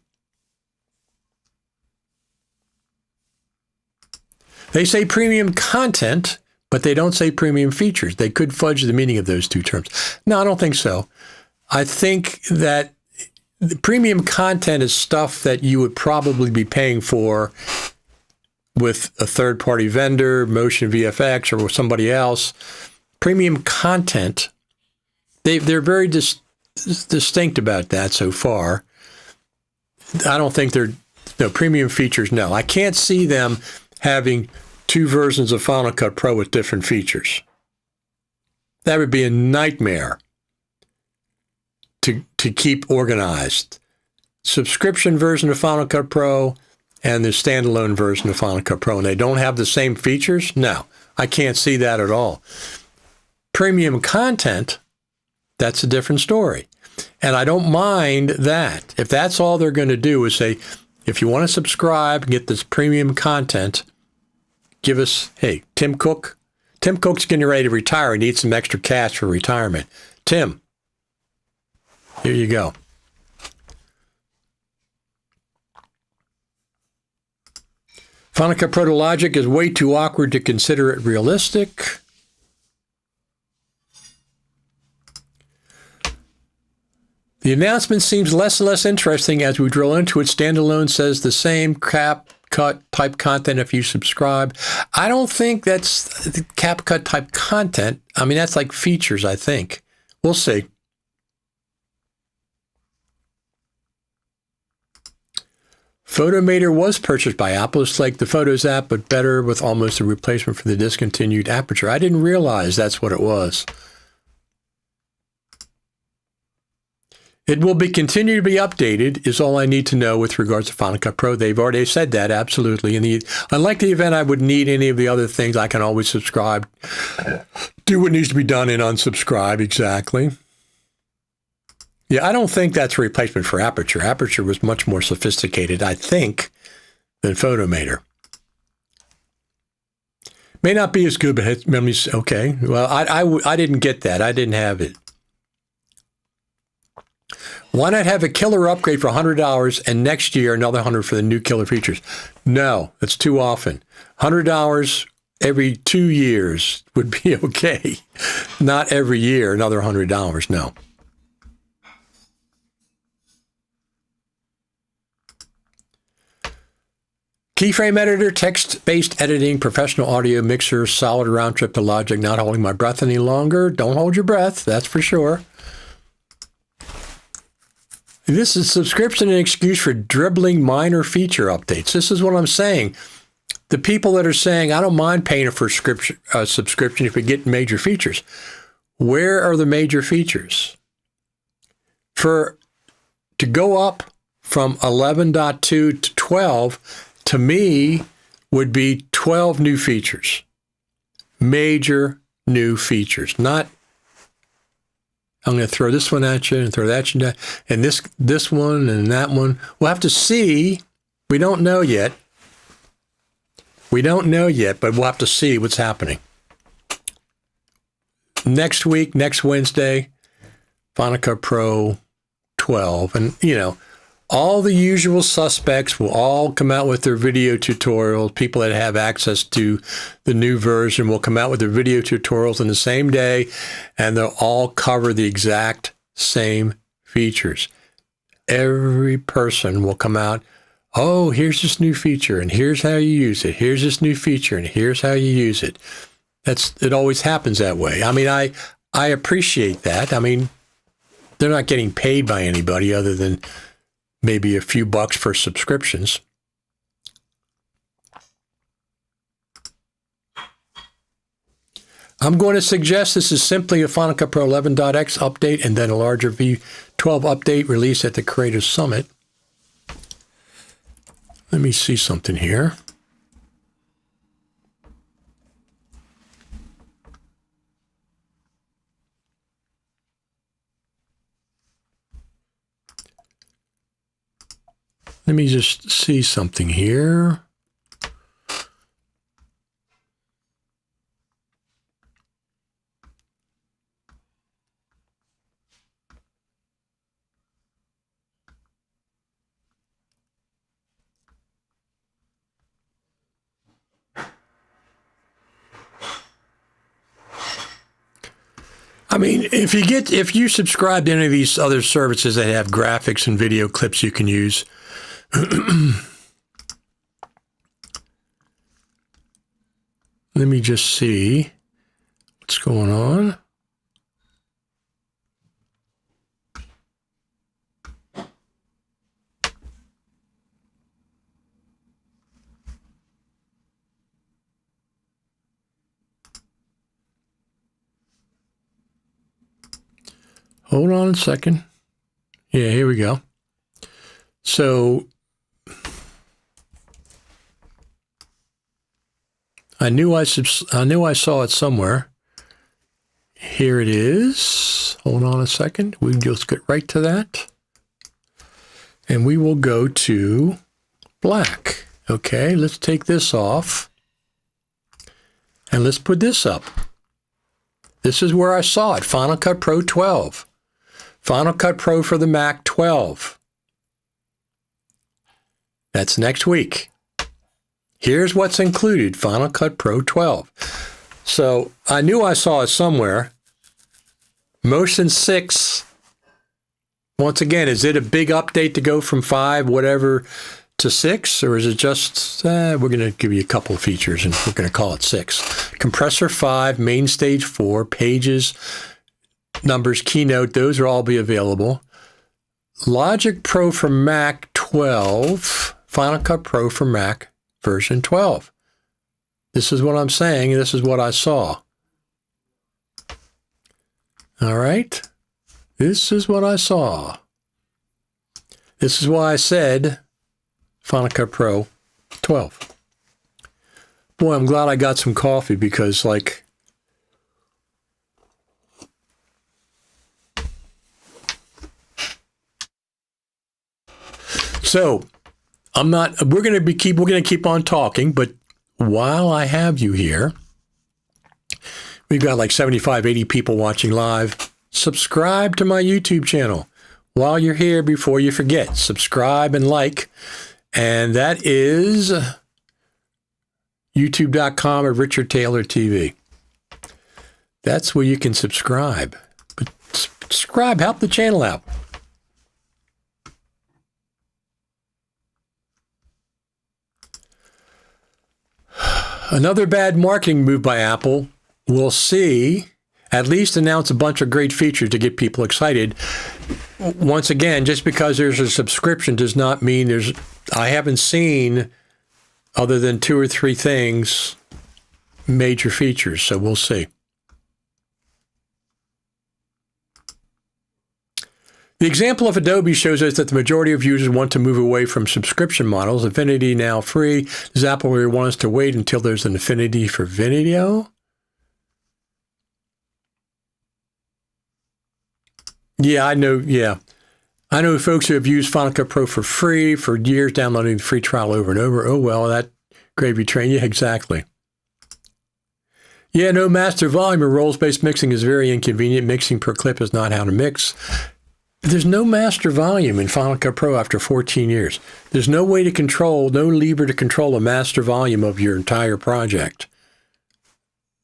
They say premium content, but they don't say premium features. They could fudge the meaning of those two terms. No, I don't think so. I think that the premium content is stuff that you would probably be paying for with a third-party vendor, Motion VFX, or with somebody else. Premium content, they're very distinct about that so far. I don't think premium features, no. I can't see them having two versions of Final Cut Pro with different features. That would be a nightmare to keep organized. Subscription version of Final Cut Pro and the standalone version of Final Cut Pro, and they don't have the same features? No, I can't see that at all. Premium content, that's a different story. And I don't mind that. If that's all they're going to do is say, if you want to subscribe and get this premium content, give us, hey, Tim Cook's getting ready to retire. He needs some extra cash for retirement. Tim, here you go. Final Cut Pro Logic is way too awkward to consider it realistic. The announcement seems less and less interesting as we drill into it. Standalone says the same CapCut type content if you subscribe. I don't think that's the CapCut type content. I mean, that's like features, I think. We'll see. Photomator was purchased by Apple. It's like the Photos app, but better with almost a replacement for the discontinued Aperture. I didn't realize that's what it was. It will continue to be updated is all I need to know with regards to Final Cut Pro. They've already said that, absolutely. Unlike the event, I would need any of the other things. I can always subscribe, do what needs to be done, and unsubscribe, exactly. Yeah, I don't think that's a replacement for Aperture. Aperture was much more sophisticated, I think, than Photomator. May not be as good, but let me see. Okay. Well, I didn't get that. I didn't have it. Why not have a killer upgrade for $100 and next year another $100 for the new killer features? No, that's too often. $100 every 2 years would be okay. Not every year, another $100. No. Keyframe editor, text-based editing, professional audio mixer, solid round trip to Logic, not holding my breath any longer. Don't hold your breath, that's for sure. This is subscription an excuse for dribbling minor feature updates. This is what I'm saying. The people that are saying, I don't mind paying a subscription if we get major features. Where are the major features? To go up from 11.2 to 12, to me, would be 12 new features. Major new features. Not, I'm going to throw this one at you and throw that one, and this one and that one. We'll have to see. We don't know yet. We don't know yet, but we'll have to see what's happening. Next week, next Wednesday, Final Cut Pro 12. And, all the usual suspects will all come out with their video tutorials. People that have access to the new version will come out with their video tutorials in the same day, and they'll all cover the exact same features. Every person will come out, oh, here's this new feature, and here's how you use it. Here's this new feature, and here's how you use it. It always happens that way. I mean, I appreciate that. I mean, they're not getting paid by anybody other than maybe a few bucks for subscriptions. I'm going to suggest this is simply a Final Cut Pro 11.x update and then a larger V12 update released at the Creative Summit. Let me see something here. Let me just see something here. I mean, if you subscribe to any of these other services that have graphics and video clips you can use, let me just see what's going on. Hold on a second. Yeah, here we go. So I knew I saw it somewhere. Here it is. Hold on a second. We can just get right to that. And we will go to black. Okay, let's take this off. And let's put this up. This is where I saw it. Final Cut Pro 12. Final Cut Pro for the Mac 12. That's next week. Here's what's included, Final Cut Pro 12. So I knew I saw it somewhere. Motion 6. Once again, is it a big update to go from 5, whatever, to 6? Or is it just, we're going to give you a couple of features and we're going to call it 6. Compressor 5, main stage 4, pages, numbers, keynote, those will all be available. Logic Pro for Mac 12, Final Cut Pro for Mac version 12. This is what I'm saying, and this is what I saw. All right? This is what I saw. This is why I said Final Cut Pro 12. Boy, I'm glad I got some coffee because, like, so we're going to keep on talking, but while I have you here, we've got like 75, 80 people watching live. Subscribe to my YouTube channel while you're here before you forget. Subscribe and like. And that is youtube.com or Richard Taylor TV. That's where you can subscribe. But subscribe, help the channel out. Another bad marketing move by Apple. We'll see. At least announce a bunch of great features to get people excited. Once again, just because there's a subscription does not mean I haven't seen, other than 2 or 3 things, major features, so we'll see. The example of Adobe shows us that the majority of users want to move away from subscription models. Affinity now free. Does Apple really want us to wait until there's an affinity for video? Yeah, I know. Yeah. I know folks who have used Final Cut Pro for free for years, downloading the free trial over and over. Oh, well, that gravy train. Yeah, exactly. Yeah, no master volume or roles-based mixing is very inconvenient. Mixing per clip is not how to mix. There's no master volume in Final Cut Pro after 14 years. There's no way to control, no lever to control a master volume of your entire project.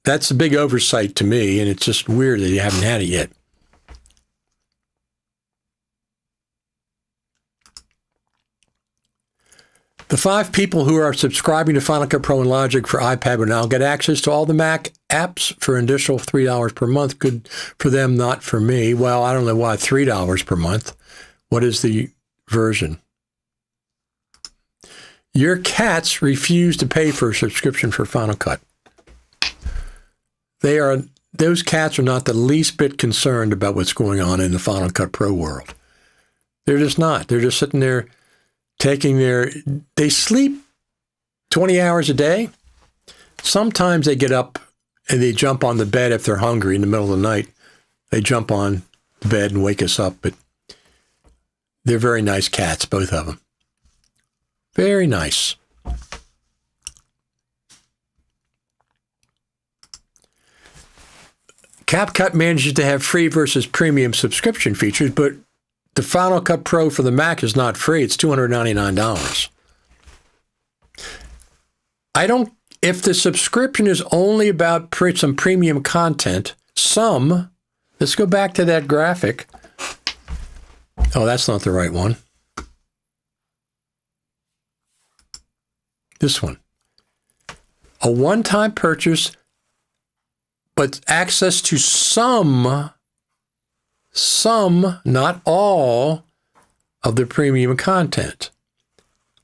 That's a big oversight to me, and it's just weird that you haven't had it yet. The 5 people who are subscribing to Final Cut Pro and Logic for iPad will now get access to all the Mac apps for an additional $3 per month. Good for them, not for me. Well, I don't know why $3 per month. What is the version? Your cats refuse to pay for a subscription for Final Cut. Those cats are not the least bit concerned about what's going on in the Final Cut Pro world. They're just not. They're just sitting there they sleep 20 hours a day. Sometimes they get up and they jump on the bed if they're hungry in the middle of the night. They jump on the bed and wake us up, but they're very nice cats, both of them. Very nice. CapCut manages to have free versus premium subscription features, but the Final Cut Pro for the Mac is not free. It's $299. If the subscription is only about some premium content, some Let's go back to that graphic. Oh, that's not the right one. This one. A one-time purchase, but access to some, not all, of the premium content.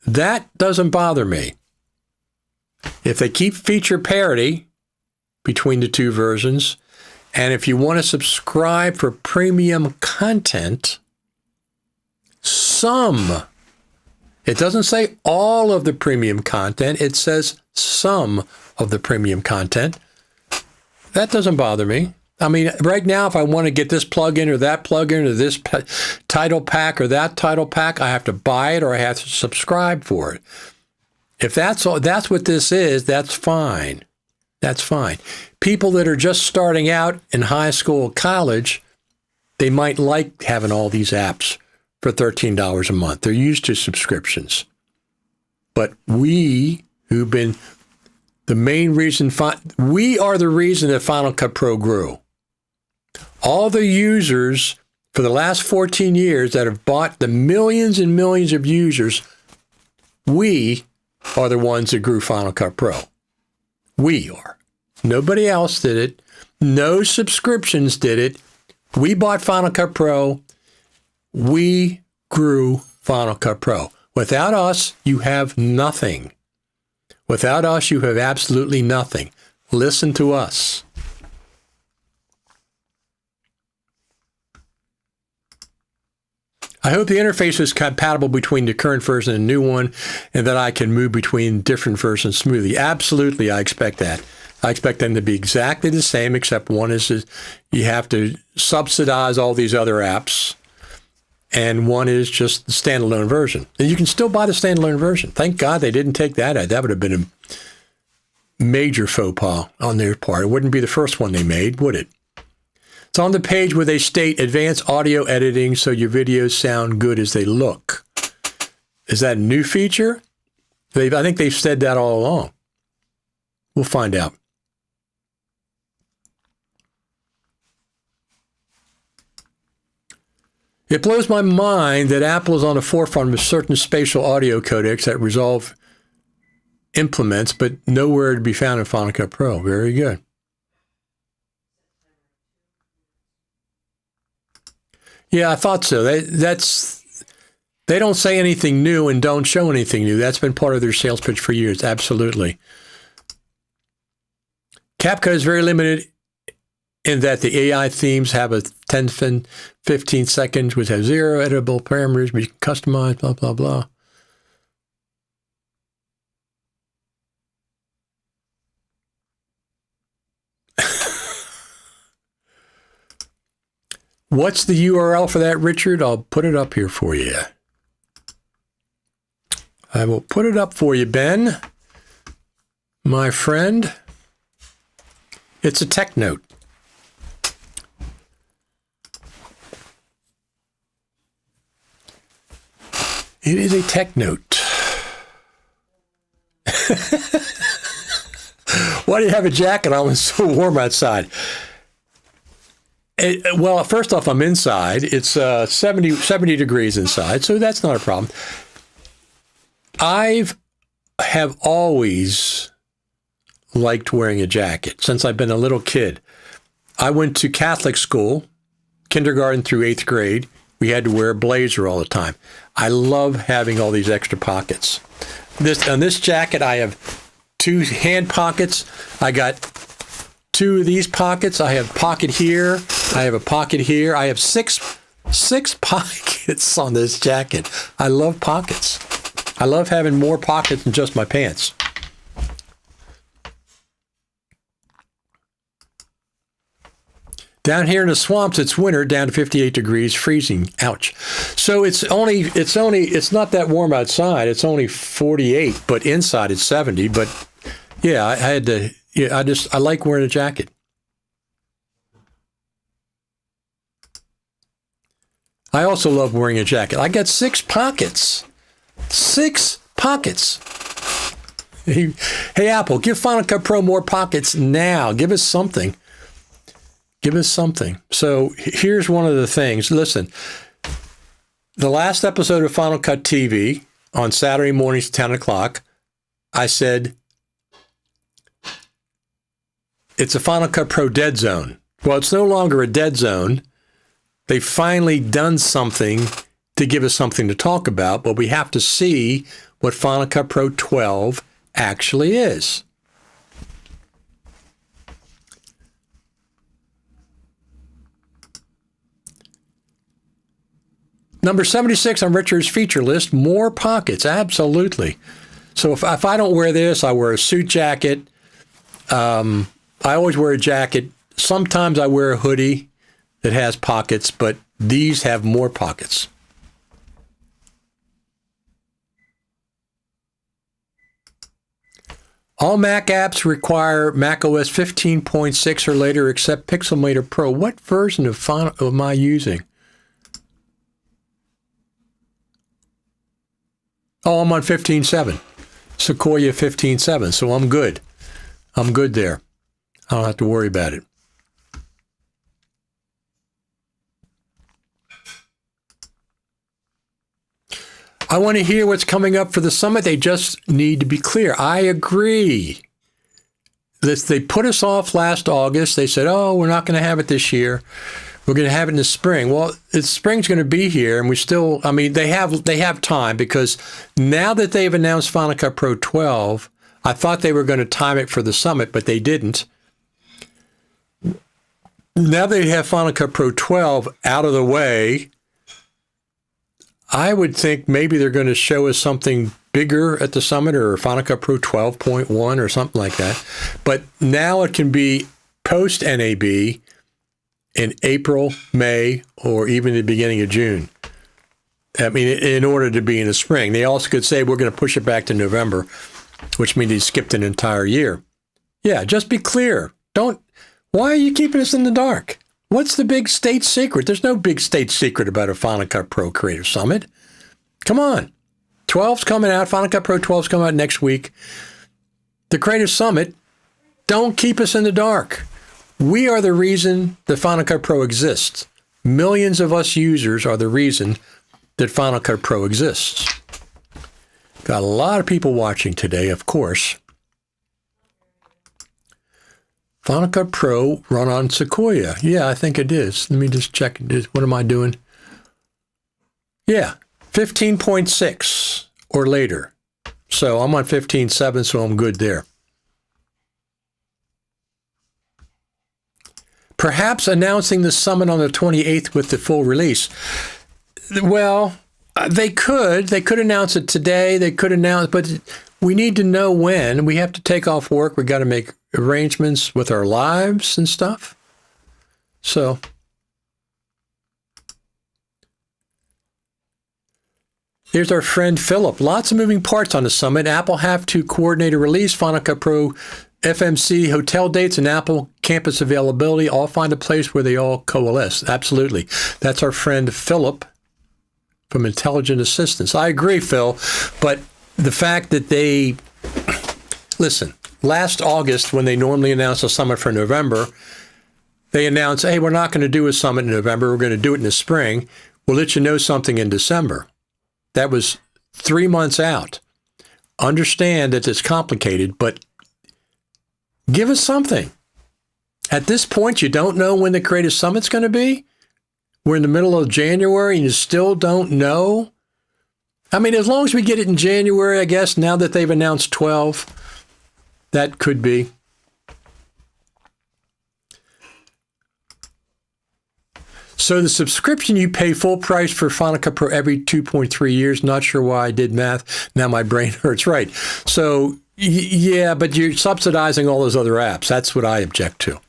That doesn't bother me. If they keep feature parity between the two versions, and if you want to subscribe for premium content, some. It doesn't say all of the premium content. It says some of the premium content. That doesn't bother me. I mean, right now, if I want to get this plugin or that plugin or this title pack or that title pack, I have to buy it or I have to subscribe for it. If that's what this is, that's fine. That's fine. People that are just starting out in high school, college, they might like having all these apps for $13 a month. They're used to subscriptions. But we, who've been the main reason, we are the reason that Final Cut Pro grew. All the users for the last 14 years that have bought, the millions and millions of users, we are the ones that grew Final Cut Pro. We are. Nobody else did it. No subscriptions did it. We bought Final Cut Pro. We grew Final Cut Pro. Without us, you have nothing. Without us, you have absolutely nothing. Listen to us. I hope the interface is compatible between the current version and the new one, and that I can move between different versions smoothly. Absolutely, I expect that. I expect them to be exactly the same, except one is you have to subsidize all these other apps, and one is just the standalone version. And you can still buy the standalone version. Thank God they didn't take that out. That would have been a major faux pas on their part. It wouldn't be the first one they made, would it? It's on the page where they state advanced audio editing so your videos sound good as they look. Is that a new feature? I think they've said that all along. We'll find out. It blows my mind that Apple is on the forefront of certain spatial audio codecs that Resolve implements, but nowhere to be found in Final Cut Pro. Very good. Yeah, I thought so. They don't say anything new and don't show anything new. That's been part of their sales pitch for years. Absolutely. CapCut is very limited in that the AI themes have a 10, 15 seconds, which have 0 editable parameters, but you can customize, blah, blah, blah. What's the URL for that, Richard? I'll put it up here for you. I will put it up for you, Ben, my friend. It's a tech note. It is a tech note. Why do you have a jacket on? It's so warm outside. Well, first off, I'm inside. It's 70 degrees inside, so that's not a problem. I have always liked wearing a jacket since I've been a little kid. I went to Catholic school, kindergarten through 8th grade. We had to wear a blazer all the time. I love having all these extra pockets. On this jacket, I have 2 hand pockets. I got 2 of these pockets. I have a pocket here. I have a pocket here. I have six pockets on this jacket. I love pockets. I love having more pockets than just my pants. Down here in the swamps, it's winter, down to 58 degrees, freezing. Ouch. So it's not that warm outside. It's only 48, but inside it's 70. But yeah, I like wearing a jacket. I also love wearing a jacket. I got 6 pockets. 6 pockets. Hey, Apple, give Final Cut Pro more pockets now. Give us something. Give us something. So here's one of the things. Listen, the last episode of Final Cut TV on Saturday mornings at 10 o'clock, I said, it's a Final Cut Pro dead zone. Well, it's no longer a dead zone. They've finally done something to give us something to talk about, but we have to see what Final Cut Pro 12 actually is. Number 76 on Richard's feature list, more pockets, absolutely. So if I don't wear this, I wear a suit jacket. I always wear a jacket. Sometimes I wear a hoodie that has pockets, but these have more pockets. All Mac apps require macOS 15.6 or later except Pixelmator Pro. What version of Final am I using? Oh, I'm on 15.7. Sequoia 15.7, so I'm good. I'm good there. I don't have to worry about it. I want to hear what's coming up for the summit. They just need to be clear. I agree. They put us off last August. They said, oh, we're not going to have it this year. We're going to have it in the spring. Well, the spring's going to be here, and we still, I mean, they have time, because now that they've announced Final Cut Pro 12, I thought they were going to time it for the summit, but they didn't. Now they have Final Cut Pro 12 out of the way. I would think maybe they're going to show us something bigger at the summit, or Final Cut Pro 12.1 or something like that. But now it can be post NAB in April, May, or even the beginning of June. I mean, in order to be in the spring. They also could say we're going to push it back to November, which means he skipped an entire year. Yeah, just be clear. Why are you keeping us in the dark? What's the big state secret? There's no big state secret about a Final Cut Pro Creative Summit. Come on. 12's coming out. Final Cut Pro 12's coming out next week. The Creative Summit, don't keep us in the dark. We are the reason that Final Cut Pro exists. Millions of us users are the reason that Final Cut Pro exists. Got a lot of people watching today, of course. Final Cut Pro run on Sequoia. Yeah, I think it is. Let me just check. What am I doing? Yeah, 15.6 or later. So I'm on 15.7, so I'm good there. Perhaps announcing the summit on the 28th with the full release. Well, they could announce it today. They could announce, but we need to know when. We have to take off work. We got to make arrangements with our lives and stuff. So here's our friend Philip. Lots of moving parts on the summit. Apple have to coordinate a release. Final Cut Pro FMC hotel dates and Apple campus availability all find a place where they all coalesce. Absolutely. That's our friend Philip from Intelligent Assistance. I agree, Phil, but the fact that listen, last August when they normally announce a summit for November, they announced, hey, we're not going to do a summit in November. We're going to do it in the spring. We'll let you know something in December. That was 3 months out. Understand that it's complicated, but give us something. At this point, you don't know when the Creative Summit's going to be? We're in the middle of January and you still don't know? I mean, as long as we get it in January, I guess, now that they've announced 12, that could be. So the subscription, you pay full price for Final Cut Pro every 2.3 years. Not sure why I did math. Now my brain hurts. Right. So, yeah, but you're subsidizing all those other apps. That's what I object to.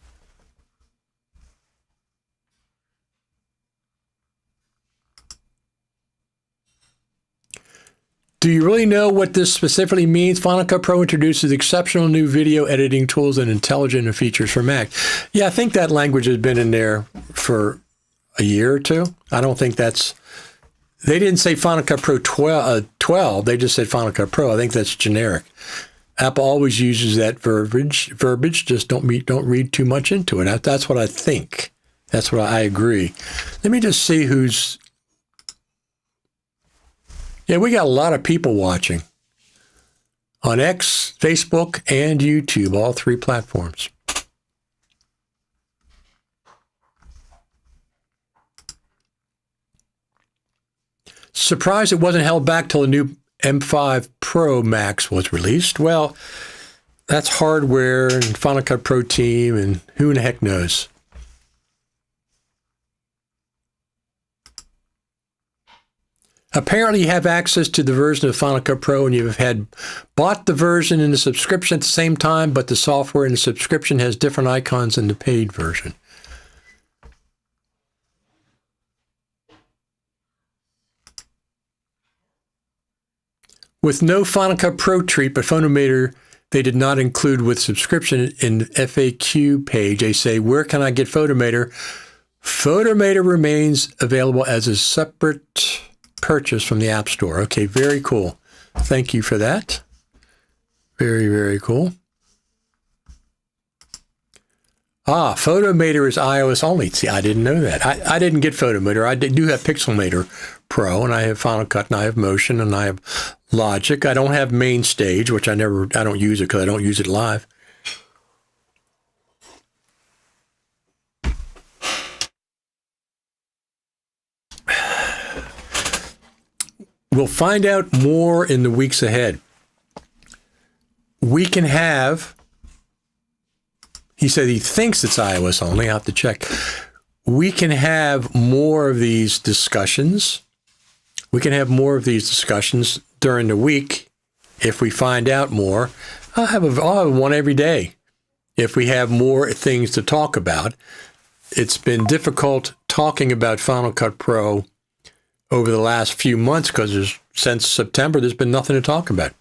Do you really know what this specifically means? Final Cut Pro introduces exceptional new video editing tools and intelligent features for Mac. Yeah, I think that language has been in there for a year or two. I don't think that's... They didn't say Final Cut Pro 12. They just said Final Cut Pro. I think that's generic. Apple always uses that verbiage. Just don't read too much into it. That's what I think. That's what I agree. Let me just see who's. Yeah, we got a lot of people watching on X, Facebook, and YouTube, all three platforms. Surprised it wasn't held back till the new M5 Pro Max was released. Well, that's hardware and Final Cut Pro team, and who in the heck knows? Apparently, you have access to the version of Final Cut Pro, and you've bought the version in the subscription at the same time, but the software in the subscription has different icons than the paid version. With no Final Cut Pro treat, but Photometer, they did not include with subscription in FAQ page. They say, where can I get Photometer? Photometer remains available as a separate purchase from the App Store. Okay, very cool. Thank you for that. Very, very cool. Photometer is iOS only. See, I didn't know that. I didn't get Photometer. I do have Pixelmator Pro, and I have Final Cut, and I have Motion, and I have Logic. I don't have Main Stage, which I don't use it because I don't use it live. We'll find out more in the weeks ahead. We can have, he said he thinks it's iOS only. I have to check. We can have more of these discussions. We can have more of these discussions during the week. If we find out more, I'll have one every day. If we have more things to talk about. It's been difficult talking about Final Cut Pro over the last few months because since September, there's been nothing to talk about.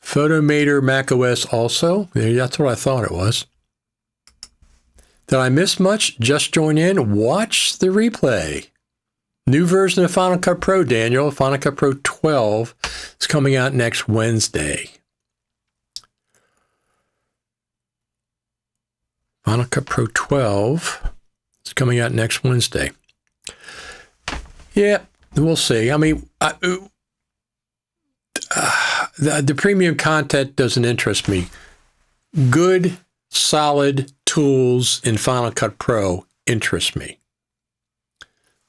Photometer macOS also. That's what I thought it was. Did I miss much? Just join in. Watch the replay. New version of Final Cut Pro, Daniel. Final Cut Pro 12 is coming out next Wednesday. Final Cut Pro 12 is coming out next Wednesday. Yeah, we'll see. I mean, the premium content doesn't interest me. Good, solid tools in Final Cut Pro interest me.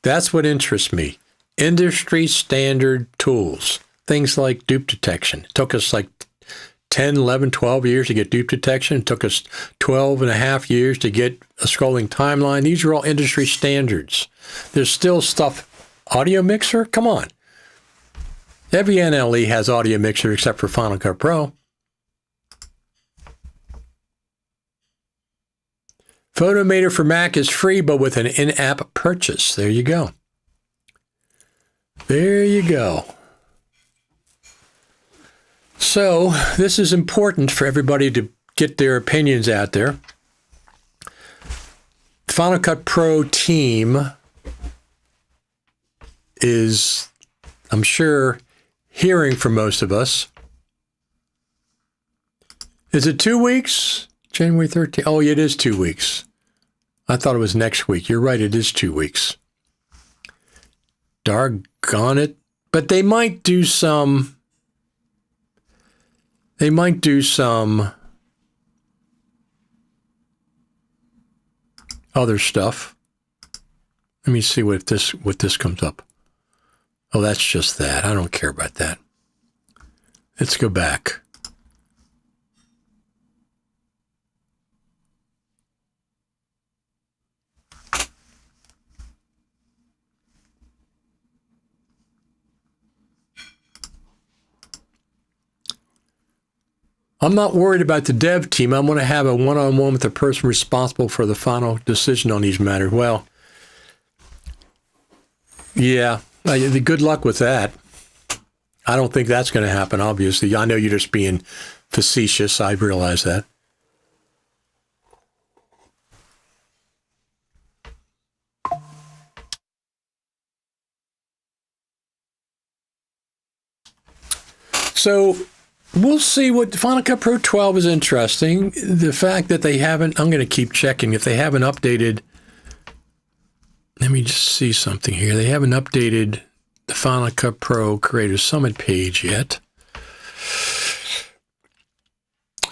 That's what interests me. Industry standard tools. Things like dupe detection. It took us like 10, 11, 12 years to get dupe detection. It took us 12 and a half years to get a scrolling timeline. These are all industry standards. There's still stuff. Audio mixer? Come on. Every NLE has audio mixer except for Final Cut Pro. Photometer for Mac is free, but with an in-app purchase. There you go. There you go. So this is important for everybody to get their opinions out there. Final Cut Pro team is, I'm sure, hearing from most of us. Is it 2 weeks? January 13th? Oh, it is 2 weeks. I thought it was next week. You're right, it is 2 weeks. Doggone it. But they might do some other stuff. Let me see what this comes up. Oh, that's just that. I don't care about that. Let's go back. I'm not worried about the dev team. I'm going to have a one-on-one with the person responsible for the final decision on these matters. Well, yeah, good luck with that. I don't think that's going to happen, obviously. I know you're just being facetious. I realize that. So we'll see what Final Cut Pro 12 is interesting. The fact that they haven't, I'm going to keep checking if they haven't updated. Let me just see something here. They haven't updated the Final Cut Pro Creative Summit page yet.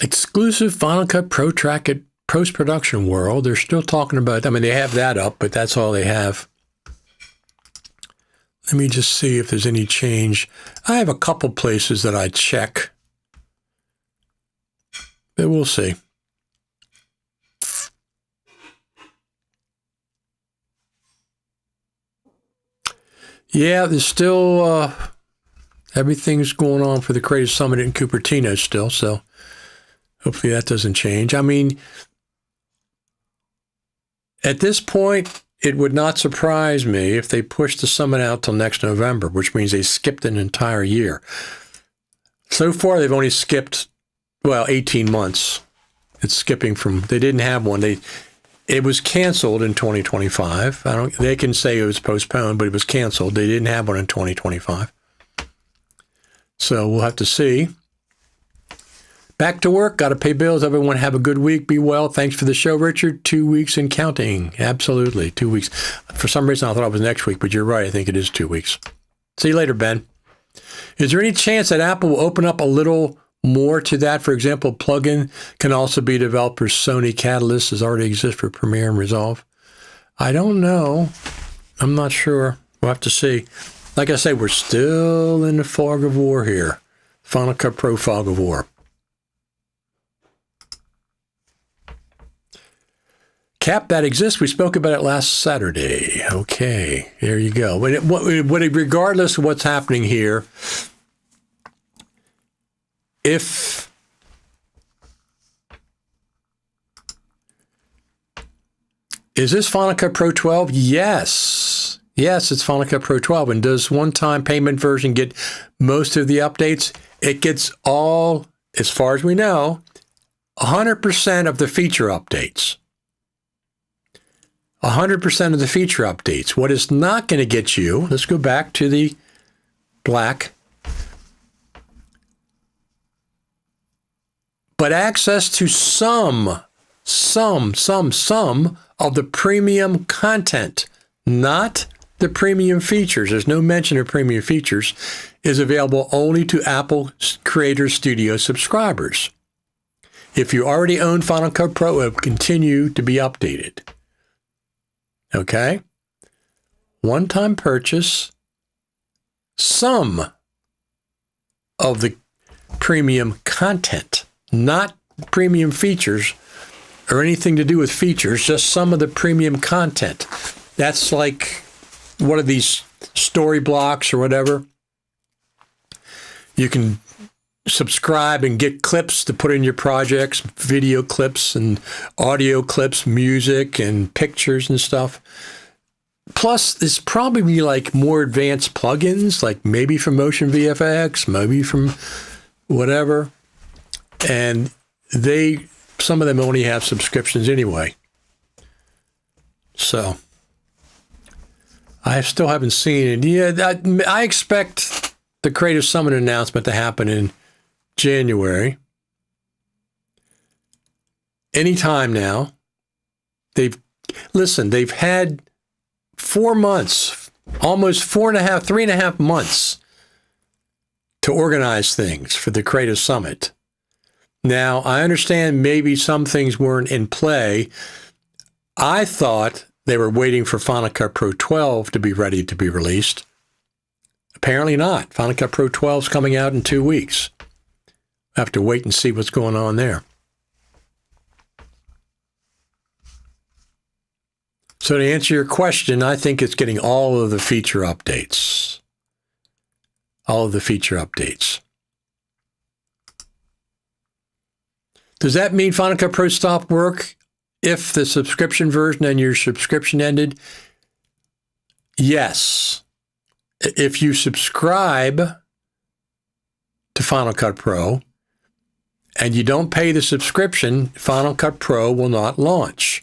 Exclusive Final Cut Pro track at post-production world. They're still talking about, I mean, they have that up, but that's all they have. Let me just see if there's any change. I have a couple places that I check, but we'll see. Yeah, there's still everything's going on for the Creative Summit in Cupertino still, so hopefully that doesn't change. I mean, at this point, it would not surprise me if they push the summit out till next November, which means they skipped an entire year. So far, they've only skipped, 18 months. It's skipping from, they didn't have one. It was canceled in 2025. They can say it was postponed, but it was canceled. They didn't have one in 2025. So we'll have to see. Back to work. Got to pay bills. Everyone have a good week. Be well. Thanks for the show, Richard. 2 weeks and counting. Absolutely. 2 weeks. For some reason, I thought it was next week, but you're right. I think it is 2 weeks. See you later, Ben. Is there any chance that Apple will open up a little more to that? For example, plugin can also be developers. Sony Catalyst does already exist for Premiere and Resolve. I don't know. I'm not sure. We'll have to see. Like I say, we're still in the fog of war here. Final Cut Pro fog of war. Cap, that exists. We spoke about it last Saturday. Okay, there you go. Regardless of what's happening here, is this Final Cut Pro 12? Yes. Yes, it's Final Cut Pro 12. And does one-time payment version get most of the updates? It gets all, as far as we know, 100% of the feature updates. 100% of the feature updates. What is not going to get you, let's go back to the black, but access to some of the premium content, not the premium features. There's no mention of premium features, is available only to Apple Creator Studio subscribers. If you already own Final Cut Pro, it will continue to be updated. Okay? One-time purchase, some of the premium content, not premium features or anything to do with features, just some of the premium content. That's like one of these story blocks or whatever. You can subscribe and get clips to put in your projects, video clips and audio clips, music and pictures and stuff. Plus, there's probably like more advanced plugins, like maybe from Motion VFX, maybe from whatever. And some of them only have subscriptions anyway. So I still haven't seen it. Yeah, I expect the Creative Summit announcement to happen in January. Anytime now. They've had 4 months, almost 3.5 months to organize things for the Creative Summit. Now, I understand maybe some things weren't in play. I thought they were waiting for Final Cut Pro 12 to be ready to be released. Apparently not. Final Cut Pro 12 is coming out in 2 weeks. I have to wait and see what's going on there. So to answer your question, I think it's getting all of the feature updates. All of the feature updates. Does that mean Final Cut Pro stopped work if the subscription version and your subscription ended? Yes. If you subscribe to Final Cut Pro and you don't pay the subscription, Final Cut Pro will not launch.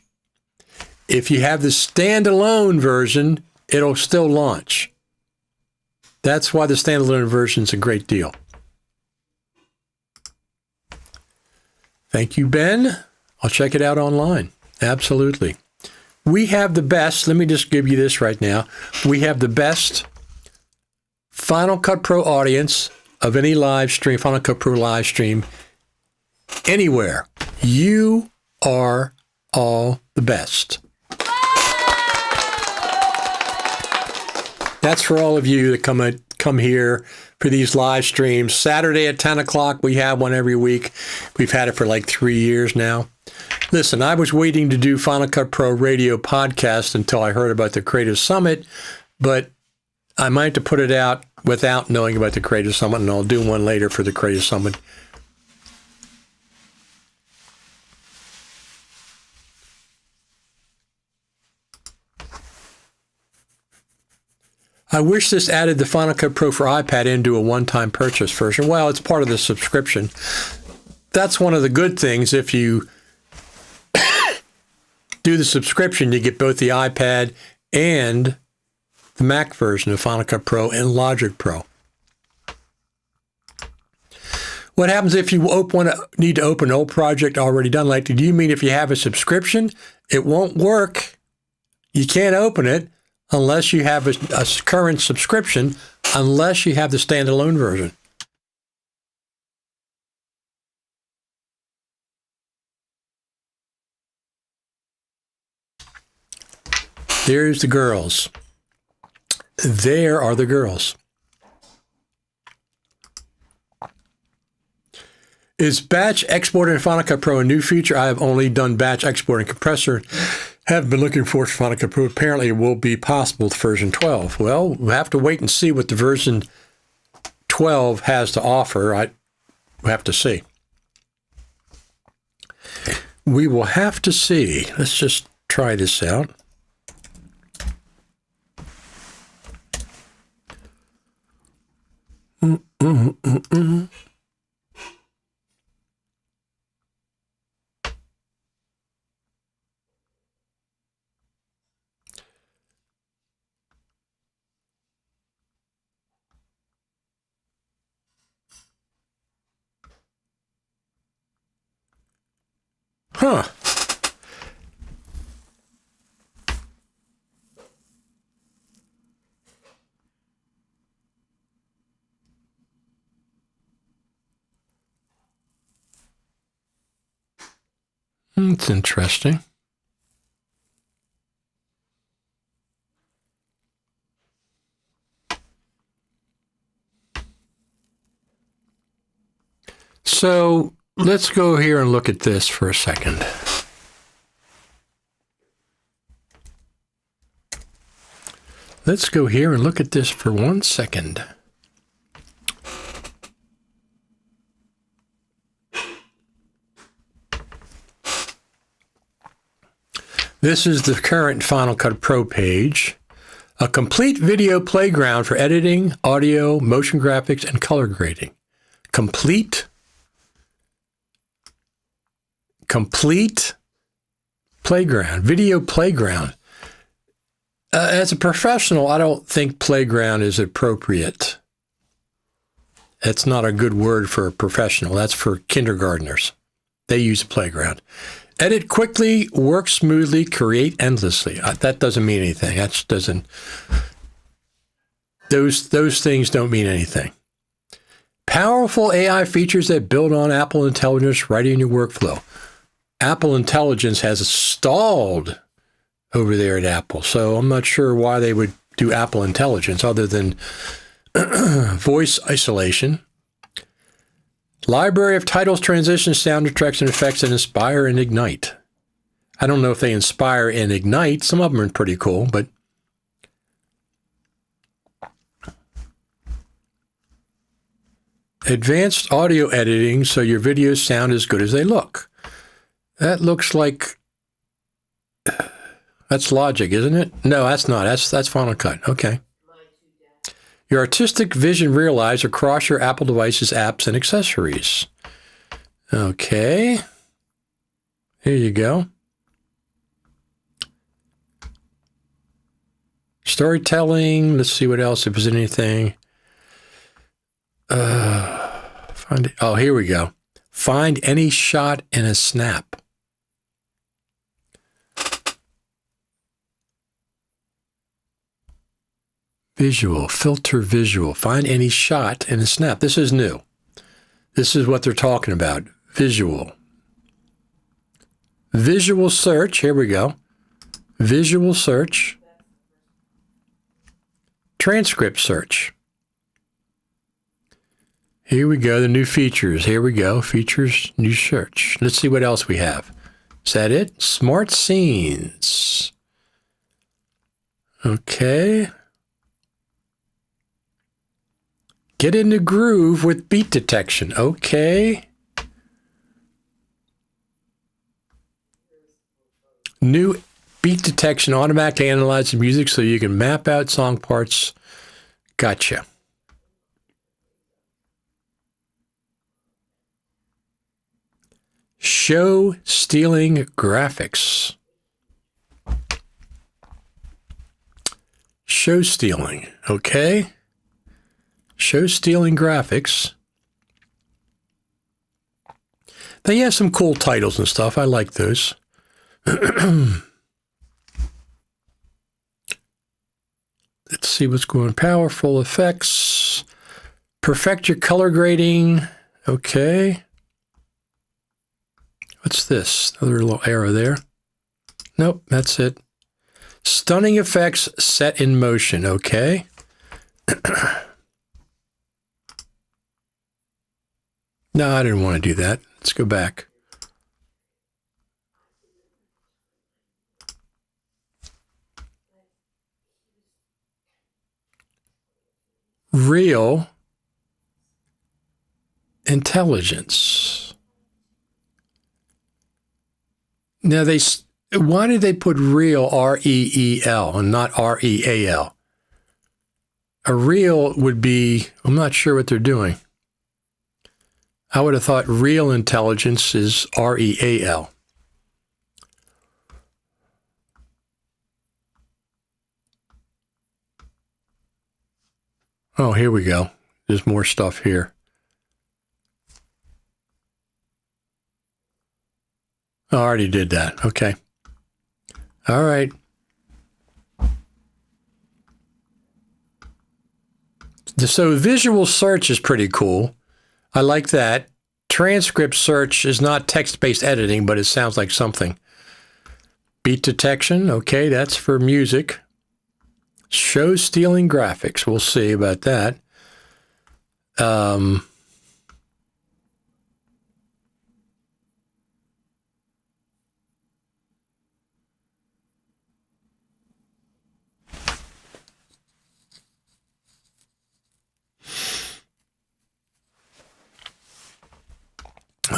If you have the standalone version, it'll still launch. That's why the standalone version is a great deal. Thank you, Ben. I'll check it out online. Absolutely. We have the best, let me just give you this right now. We have the best Final Cut Pro audience of any live stream, Final Cut Pro live stream, anywhere. You are all the best. That's for all of you that come here for these live streams. Saturday at 10 o'clock, we have one every week. We've had it for like 3 years now. Listen, I was waiting to do Final Cut Pro radio podcast until I heard about the Creative Summit, but I might have to put it out without knowing about the Creative Summit, and I'll do one later for the Creative Summit. I wish this added the Final Cut Pro for iPad into a one-time purchase version. Well, it's part of the subscription. That's one of the good things. If you do the subscription, you get both the iPad and the Mac version of Final Cut Pro and Logic Pro. What happens if you need to open an old project already done? Like, do you mean if you have a subscription, it won't work? You can't open it unless you have a current subscription, unless you have the standalone version. There's the girls. There are the girls. Is batch exporting in Final Cut Pro a new feature? I have only done batch exporting compressor. Have been looking for Final Cut Pro. Apparently it will be possible with version 12. Well, we'll have to wait and see what the version 12 has to offer. We'll have to see. We will have to see. Let's just try this out. Huh. It's interesting. So let's go here and look at this for a second. Let's go here and look at this for 1 second. This is the current Final Cut Pro page. A complete video playground for editing, audio, motion graphics, and color grading. Complete playground, video playground. As a professional, I don't think playground is appropriate. That's not a good word for a professional. That's for kindergartners. They use a playground. Edit quickly, work smoothly, create endlessly. That doesn't mean anything. That doesn't. Those things don't mean anything. Powerful AI features that build on Apple Intelligence right in your workflow. Apple Intelligence has stalled over there at Apple, so I'm not sure why they would do Apple Intelligence other than voice isolation. Library of titles, transitions, sound effects, and effects that inspire and ignite. I don't know if they inspire and ignite. Some of them are pretty cool, but advanced audio editing so your videos sound as good as they look. That looks like that's Logic, isn't it? No, that's not. That's Final Cut. Okay. Your artistic vision realized across your Apple devices, apps, and accessories. Okay. Here you go. Storytelling. Let's see what else, if there's anything. Find it. Oh, here we go. Find any shot in a snap. Visual, filter visual. Find any shot in a snap. This is new. This is what they're talking about. Visual. Visual search. Here we go. Visual search. Transcript search. Here we go. The new features. Here we go. Features, new search. Let's see what else we have. Is that it? Smart scenes. Okay. Get in the groove with beat detection. Okay. New beat detection automatically analyzes music so you can map out song parts. Gotcha. Show stealing graphics. Show stealing. Okay. Show stealing graphics. They have some cool titles and stuff. I like those. Let's see what's going on. Powerful effects. Perfect your color grading. Okay. What's this? Another little arrow there. Nope, that's it. Stunning effects set in motion. Okay. No, I didn't want to do that. Let's go back. Real intelligence. Now why did they put real R-E-E-L and not R-E-A-L? A real would be, I'm not sure what they're doing. I would have thought real intelligence is R-E-A-L. Oh, here we go. There's more stuff here. Oh, I already did that. Okay. All right. So visual search is pretty cool. I like that. Transcript search is not text-based editing, but it sounds like something. Beat detection. Okay, that's for music. Show stealing graphics. We'll see about that.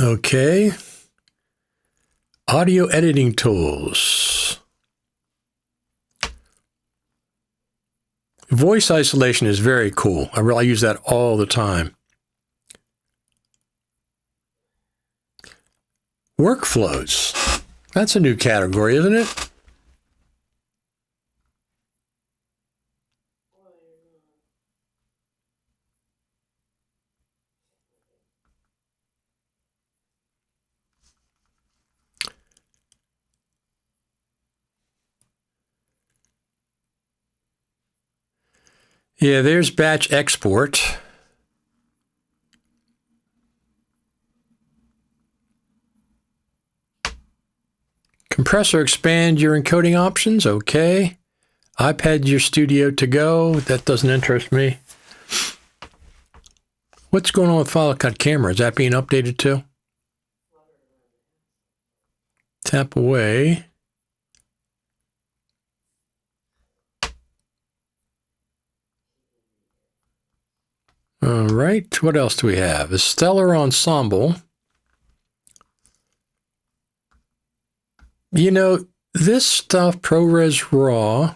Okay. Audio editing tools. Voice isolation is very cool. I use that all the time. Workflows. That's a new category, isn't it? Yeah, there's batch export. Compressor, expand your encoding options. Okay. iPad your studio to go. That doesn't interest me. What's going on with Final Cut Camera? Is that being updated too? Tap away. All right. What else do we have? A stellar ensemble. You know, this stuff, ProRes RAW,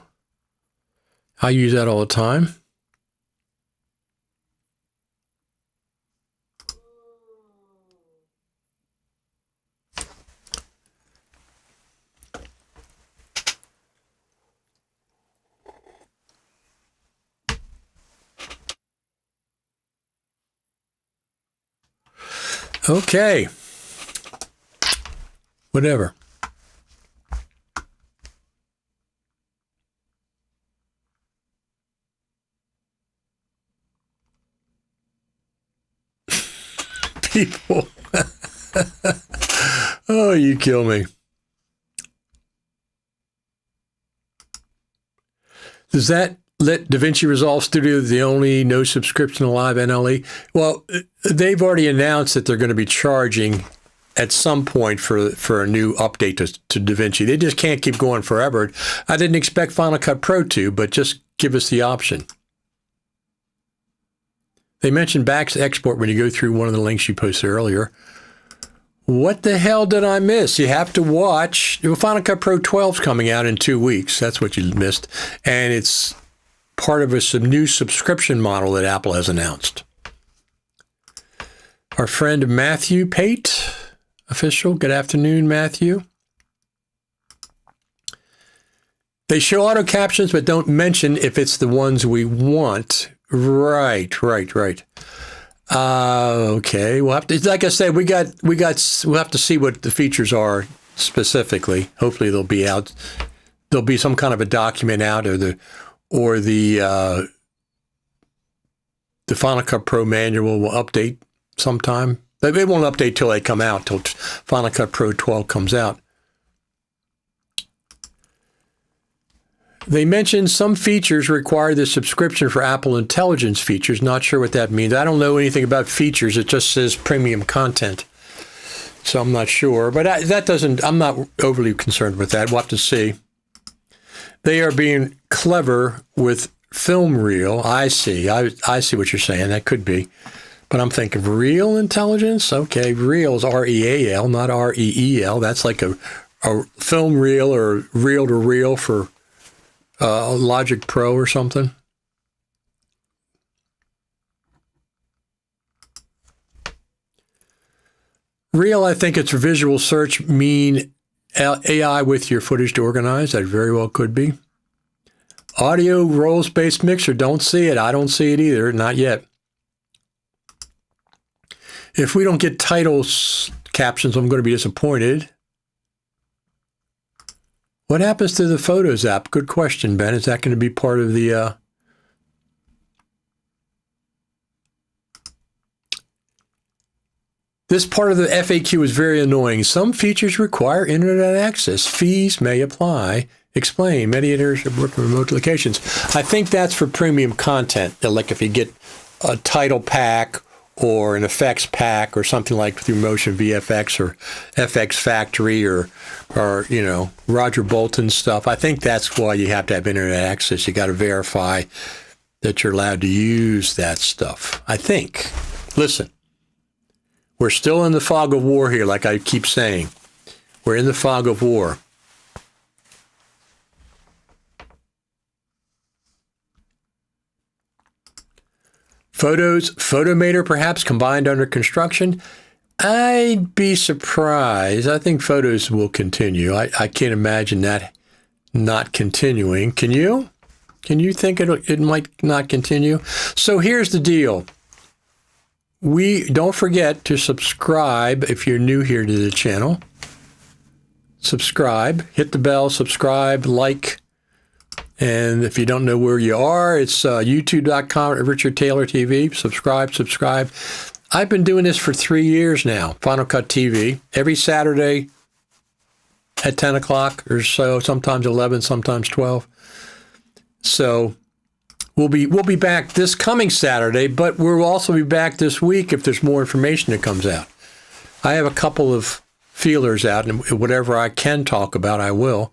I use that all the time. Okay. Whatever. People. Oh, you kill me. Does that let DaVinci Resolve Studio the only no subscription alive NLE? Well, they've already announced that they're going to be charging at some point for a new update to DaVinci. They just can't keep going forever. I didn't expect Final Cut Pro to, but just give us the option. They mentioned back export when you go through one of the links you posted earlier. What the hell did I miss? You have to watch. Final Cut Pro 12 is coming out in 2 weeks. That's what you missed. And it's part of a new subscription model that Apple has announced. Our friend Matthew Pate, official. Good afternoon, Matthew. They show auto captions, but don't mention if it's the ones we want. Right. Okay. We'll have to, like I said, we'll have to see what the features are specifically. Hopefully they'll be out. There'll be some kind of a document out, or the Final Cut Pro manual will update sometime. It won't update till they come out, till Final Cut Pro 12 comes out. They mentioned some features require the subscription for Apple Intelligence features. Not sure what that means. I don't know anything about features. It just says premium content. So I'm not sure. But I'm not overly concerned with that. We'll have to see. They are being clever with film reel. I see. I see what you're saying. That could be. But I'm thinking real intelligence? Okay, real is R-E-A-L, not R-E-E-L. That's like a film reel or reel-to-reel for Logic Pro or something. Real, I think it's visual search, mean AI with your footage to organize. That very well could be. Audio roles-based mixer, don't see it. I don't see it either, not yet. If we don't get title captions, I'm going to be disappointed. What happens to the Photos app? Good question, Ben. Is that going to be part of the... This part of the FAQ is very annoying. Some features require internet access. Fees may apply. Explain. Many editors work in remote locations. I think that's for premium content. Like if you get a title pack or an effects pack or something like through Motion VFX or FX Factory or Roger Bolton stuff. I think that's why you have to have internet access. You got to verify that you're allowed to use that stuff. I think. Listen, we're still in the fog of war here, like I keep saying. We're in the fog of war. Photomator perhaps combined under construction. I'd be surprised. I think Photos will continue. I can't imagine that not continuing. Can you? Can you think it might not continue? So here's the deal. Don't forget to subscribe if you're new here to the channel. Subscribe, hit the bell, subscribe, like. And if you don't know where you are, it's youtube.com at Richard Taylor TV. Subscribe. I've been doing this for 3 years now, Final Cut TV, every Saturday at 10 o'clock or so, sometimes 11, sometimes 12. So we'll be back this coming Saturday, but we'll also be back this week if there's more information that comes out. I have a couple of feelers out, and whatever I can talk about, I will.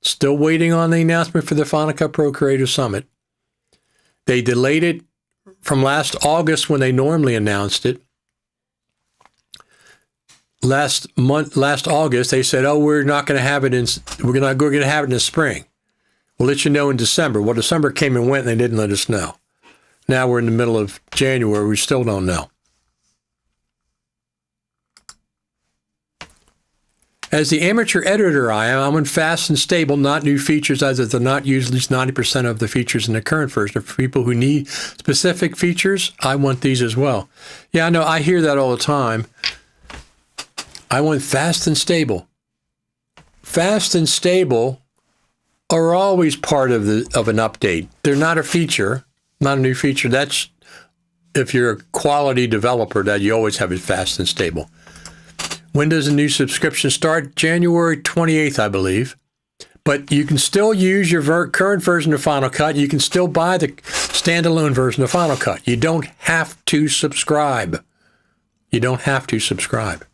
Still waiting on the announcement for the Final Cut Pro Creative Summit. They delayed it from last August when they normally announced it. Last August, they said, "Oh, we're not going to have it we're going to have it in the spring. We'll let you know in December." Well, December came and went, and they didn't let us know. Now we're in the middle of January. We still don't know. As the amateur editor I'm on fast and stable, not new features, as they're not used at least 90% of the features in the current version. For people who need specific features, I want these as well. Yeah, I know, I hear that all the time. I want fast and stable. Fast and stable are always part of an update. They're not a feature, not a new feature. That's if you're a quality developer, that you always have it fast and stable. When does a new subscription start? January 28th, I believe. But you can still use your current version of Final Cut. You can still buy the standalone version of Final Cut. You don't have to subscribe. You don't have to subscribe.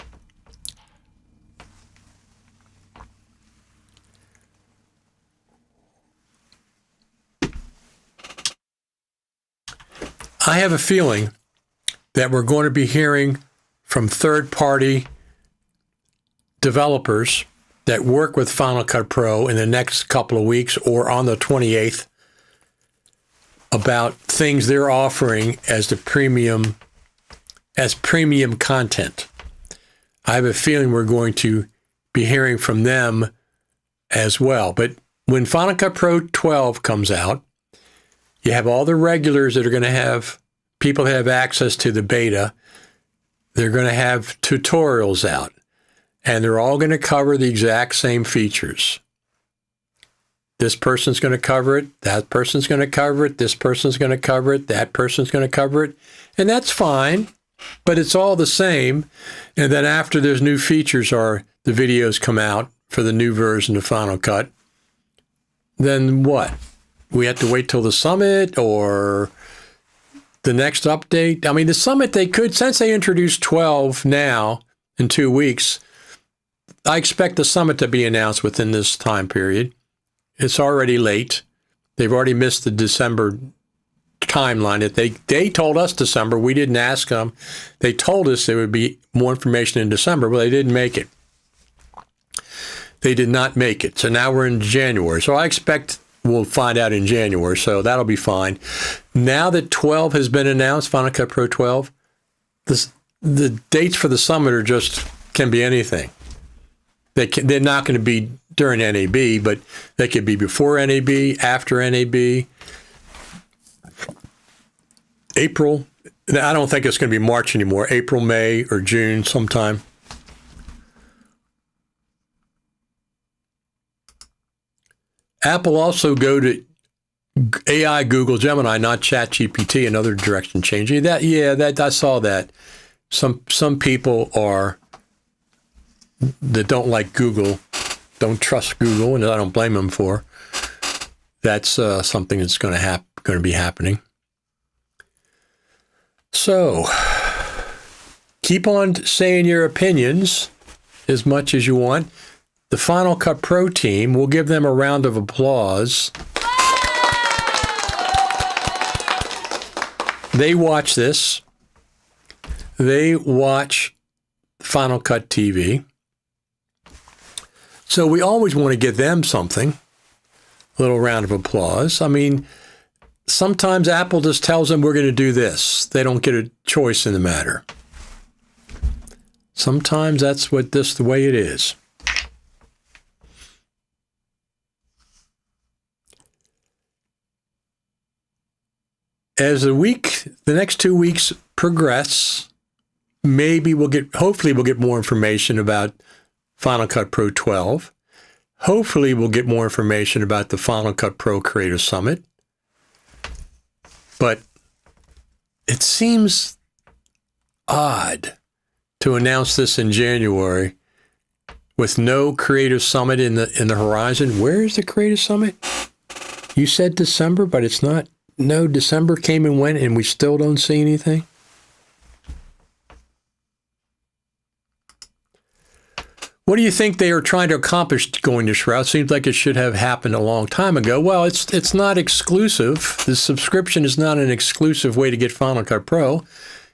I have a feeling that we're going to be hearing from third-party developers that work with Final Cut Pro in the next couple of weeks or on the 28th about things they're offering as premium content. I have a feeling we're going to be hearing from them as well. But when Final Cut Pro 12 comes out, you have all the regulars that are going to have people have access to the beta. They're going to have tutorials out, and they're all going to cover the exact same features. This person's going to cover it. That person's going to cover it. This person's going to cover it. That person's going to cover it. And that's fine, but it's all the same. And then after there's new features or the videos come out for the new version of Final Cut, then what? We have to wait till the summit or the next update? I mean, the summit, they could, since they introduced 12 now in 2 weeks, I expect the summit to be announced within this time period. It's already late. They've already missed the December timeline. They told us December. We didn't ask them. They told us there would be more information in December, but they didn't make it. They did not make it. So now we're in January. So I expect we'll find out in January, so that'll be fine. Now that 12 has been announced, Final Cut Pro 12, the dates for the summit are just can be anything. They're not going to be during NAB, but they could be before NAB, after NAB, April. I don't think it's going to be March anymore. April, May, or June sometime. Apple also go to AI, Google, Gemini, not ChatGPT, another direction changing. That I saw that. Some people that don't like Google, don't trust Google, and I don't blame them for. That's something that's going to be happening. So keep on saying your opinions as much as you want. The Final Cut Pro team, we'll give them a round of applause. They watch this. They watch Final Cut TV. So we always want to give them something. A little round of applause. I mean, sometimes Apple just tells them we're going to do this. They don't get a choice in the matter. Sometimes that's the way it is. As the next 2 weeks progress, hopefully we'll get more information about Final Cut Pro 12. Hopefully we'll get more information about the Final Cut Pro Creative Summit. But it seems odd to announce this in January with no Creative Summit in the horizon. Where is the Creative Summit? You said December, but it's not. No, December came and went, and we still don't see anything. What do you think they are trying to accomplish going this route? Seems like it should have happened a long time ago. Well, it's not exclusive. The subscription is not an exclusive way to get Final Cut Pro.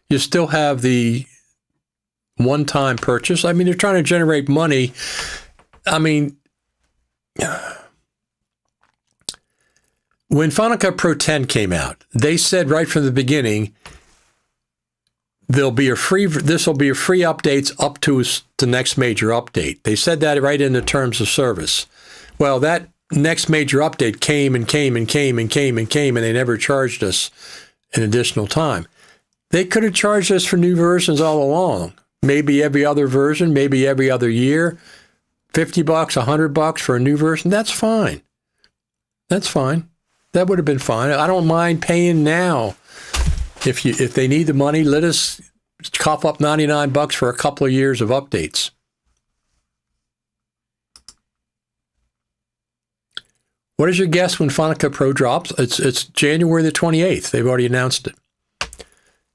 You still have the one-time purchase. I mean, they're trying to generate money. I mean, when Final Cut Pro 10 came out, they said right from the beginning, this will be a free updates up to the next major update. They said that right in the terms of service. Well, that next major update came, and they never charged us an additional time. They could have charged us for new versions all along. maybe every other version, maybe every other year, $50, $100 for a new version. That's fine. That's fine. That would have been fine. I don't mind paying now. If they need the money, let us cough up $99 for a couple of years of updates. What is your guess when Final Cut Pro drops? It's January the 28th. They've already announced it.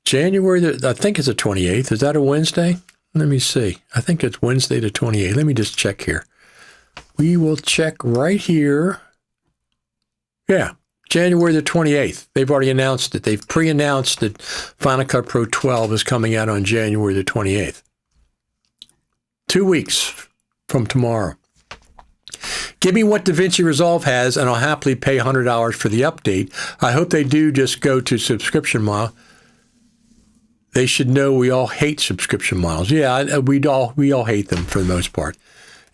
I think it's the 28th. Is that a Wednesday? Let me see. I think it's Wednesday the 28th. Let me just check here. We will check right here. Yeah, January the 28th. They've already announced it. They've pre-announced that Final Cut Pro 12 is coming out on January the 28th. 2 weeks from tomorrow. Give me what DaVinci Resolve has, and I'll happily pay $100 for the update. I hope they do just go to subscription model. They should know we all hate subscription models. Yeah, we all hate them for the most part.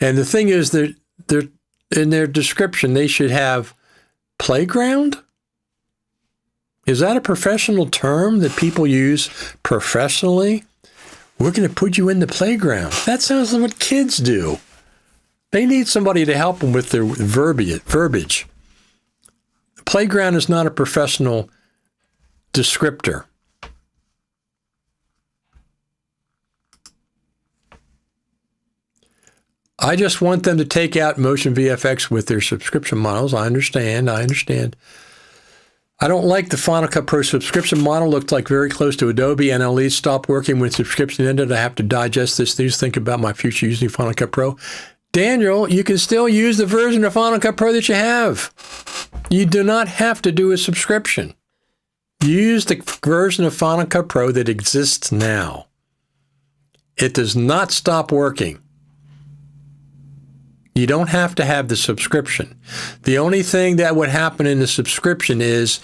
And the thing is that they're in their description, they should have playground. Is that a professional term that people use professionally? We're going to put you in the playground. That sounds like what kids do. They need somebody to help them with their verbiage. Playground is not a professional descriptor. I just want them to take out motion VFX with their subscription models. I understand. I don't like the Final Cut Pro subscription model. Looked like very close to Adobe. NLE stopped working when subscription ended. I have to digest this news, think about my future using Final Cut Pro. Daniel, you can still use the version of Final Cut Pro that you have. You do not have to do a subscription. Use the version of Final Cut Pro that exists now. It does not stop working. You don't have to have the subscription. The only thing that would happen in the subscription is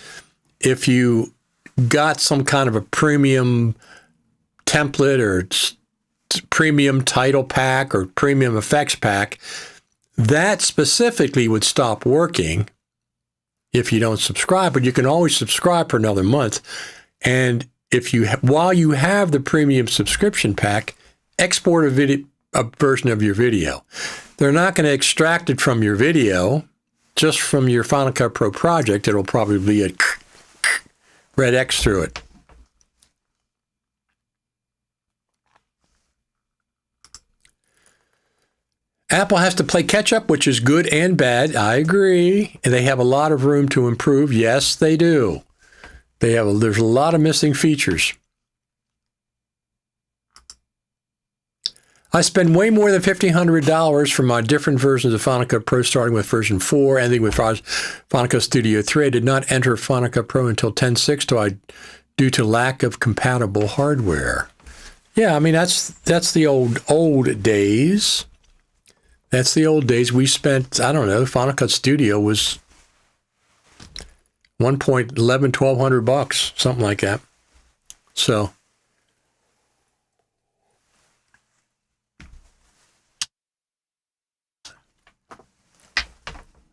if you got some kind of a premium template or premium title pack or premium effects pack, that specifically would stop working if you don't subscribe, but you can always subscribe for another month. And if you, while you have the premium subscription pack, export a version of your video. They're not going to extract it from your video, just from your Final Cut Pro project. It'll probably be a red X through it. Apple has to play catch up, which is good and bad. I agree. And they have a lot of room to improve. Yes, they do. There's a lot of missing features. I spend way more than $1,500 for my different versions of Final Cut Pro, starting with version 4, ending with Final Cut Studio 3. I did not enter Final Cut Pro until 10.6 due to lack of compatible hardware. Yeah, I mean, that's the old days. That's the old days. We spent, I don't know, Final Cut Studio was $1,100-$1,200, something like that. So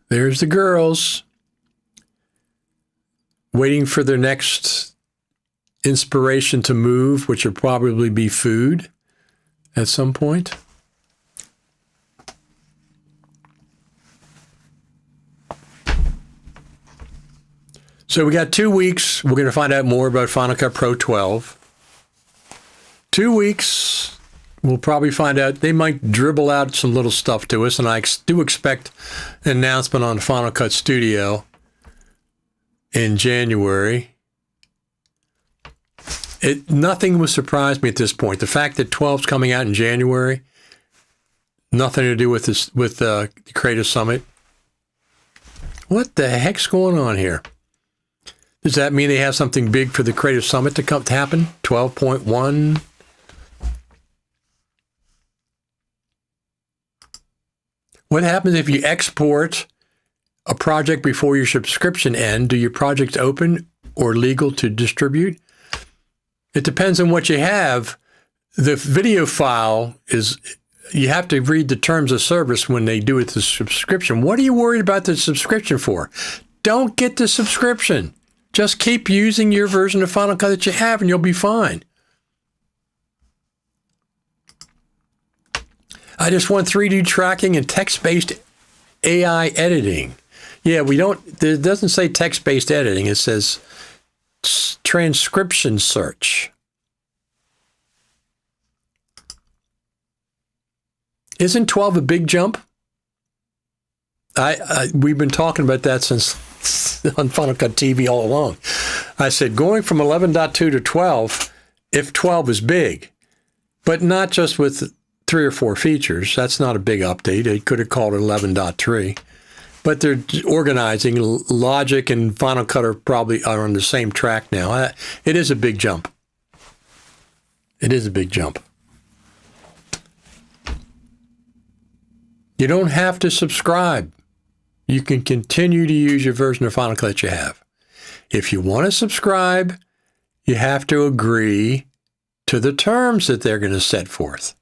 there's the girls waiting for their next inspiration to move, which will probably be food at some point. So we got 2 weeks. We're going to find out more about Final Cut Pro 12. 2 weeks. We'll probably find out. They might dribble out some little stuff to us, and I do expect an announcement on Final Cut Studio in January. Nothing will surprise me at this point. The fact that 12's coming out in January, nothing to do with this, with the Creative Summit. What the heck's going on here? Does that mean they have something big for the Creative Summit to happen? 12.1? What happens if you export a project before your subscription ends? Do your projects open or legal to distribute? It depends on what you have. The video file is, you have to read the terms of service when they do it to subscription. What are you worried about the subscription for? Don't get the subscription. Just keep using your version of Final Cut that you have and you'll be fine. I just want 3D tracking and text-based AI editing. Yeah, it doesn't say text-based editing. It says transcription search. Isn't 12 a big jump? We've been talking about that since on Final Cut TV all along. I said going from 11.2 to 12, if 12 is big, but not just with 3 or 4 features. That's not a big update. They could have called it 11.3. But they're organizing. Logic and Final Cut are on the same track now. It is a big jump. It is a big jump. You don't have to subscribe. You can continue to use your version of Final Cut you have. If you want to subscribe, you have to agree to the terms that they're going to set forth.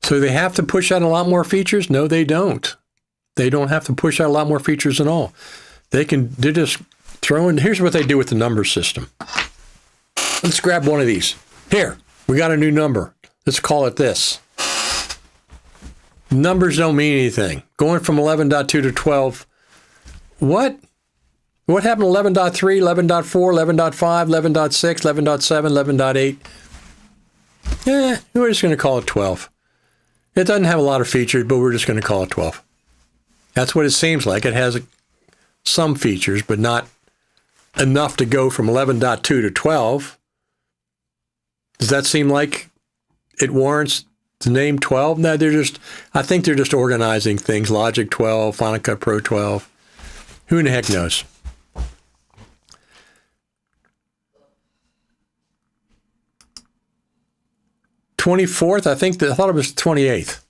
So they have to push out a lot more features? No, they don't. They don't have to push out a lot more features at all. They're just throwing, here's what they do with the number system. Let's grab one of these. Here, we got a new number. Let's call it this. Numbers don't mean anything. Going from 11.2 to 12, what? What happened to 11.3, 11.4, 11.5, 11.6, 11.7, 11.8? We're just going to call it 12. It doesn't have a lot of features, but we're just going to call it 12. That's what it seems like. It has some features, but not enough to go from 11.2 to 12. Does that seem like it warrants the name 12? No, I think they're just organizing things. Logic 12, Final Cut Pro 12. Who in the heck knows? $24th, I thought it was 28th.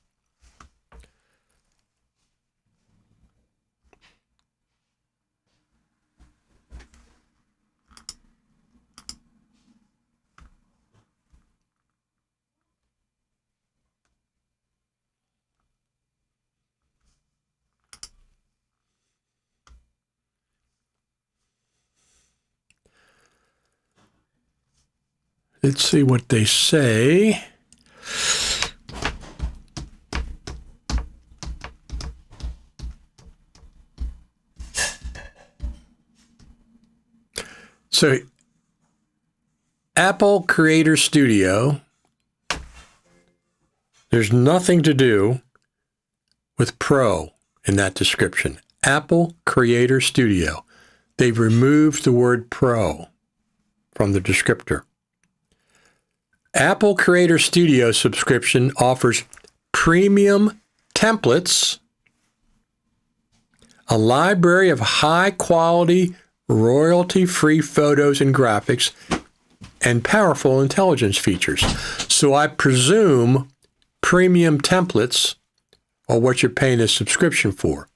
Let's see what they say. So, Apple Creator Studio, there's nothing to do with Pro in that description. Apple Creator Studio. They've removed the word Pro from the descriptor. Apple Creator Studio subscription offers premium templates, a library of high-quality, royalty-free photos and graphics, and powerful intelligence features. So I presume premium templates are what you're paying a subscription for.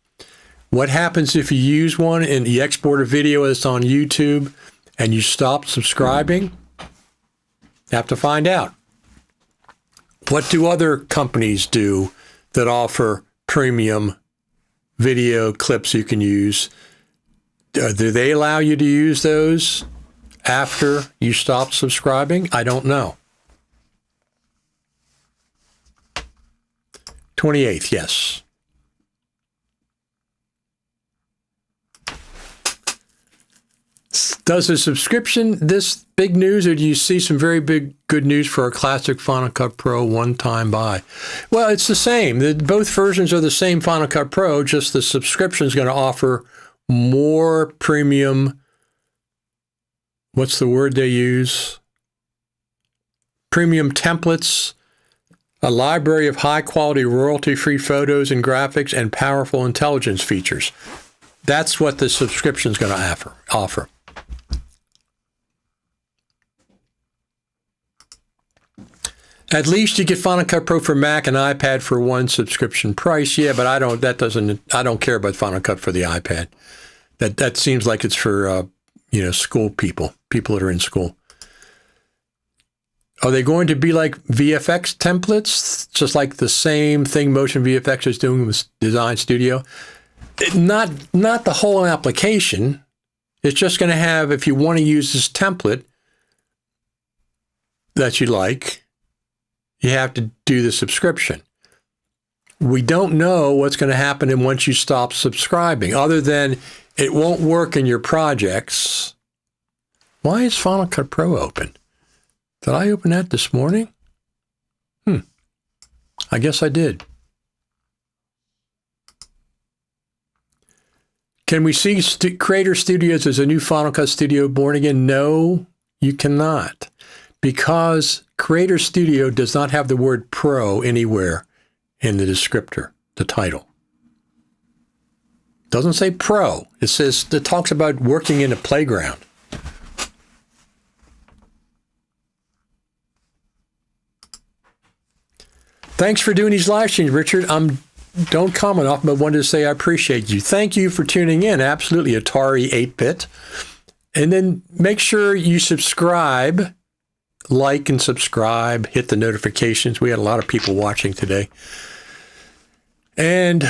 What happens if you use one and you export a video that's on YouTube and you stop subscribing? You have to find out. What do other companies do that offer premium video clips you can use? Do they allow you to use those after you stop subscribing? I don't know. 28th, yes. Does a subscription this big news, or do you see some very big good news for a classic Final Cut Pro one-time buy? Well, it's the same. Both versions are the same Final Cut Pro, just the subscription is going to offer more premium, what's the word they use? Premium templates, a library of high-quality royalty-free photos and graphics, and powerful intelligence features. That's what the subscription is going to offer. At least you get Final Cut Pro for Mac and iPad for one subscription price. Yeah, but I don't care about Final Cut for the iPad. That seems like it's for school people that are in school. Are they going to be like VFX templates, just like the same thing Motion VFX is doing with Design Studio? Not the whole application. It's just going to have, if you want to use this template that you like, you have to do the subscription. We don't know what's going to happen once you stop subscribing, other than it won't work in your projects. Why is Final Cut Pro open? Did I open that this morning? I guess I did. Can we see Creator Studios as a new Final Cut Studio born again? No, you cannot. Because Creator Studio does not have the word Pro anywhere in the descriptor, the title. It doesn't say Pro. It talks about working in a playground. Thanks for doing these live streams, Richard. Don't comment off, but wanted to say I appreciate you. Thank you for tuning in. Absolutely, Atari 8-bit. And then make sure you subscribe, like and subscribe, hit the notifications. We had a lot of people watching today. And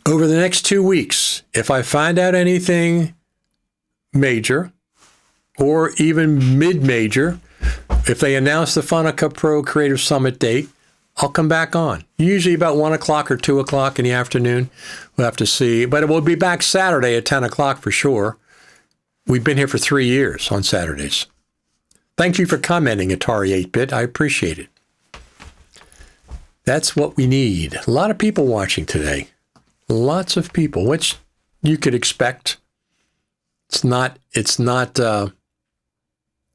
over the next 2 weeks, if I find out anything major or even mid-major, if they announce the Final Cut Pro Creative Summit date, I'll come back on. Usually about 1 o'clock or 2 o'clock in the afternoon. We'll have to see. But it will be back Saturday at 10 o'clock for sure. We've been here for 3 years on Saturdays. Thank you for commenting, Atari 8-bit. I appreciate it. That's what we need. A lot of people watching today. Lots of people, which you could expect. It's not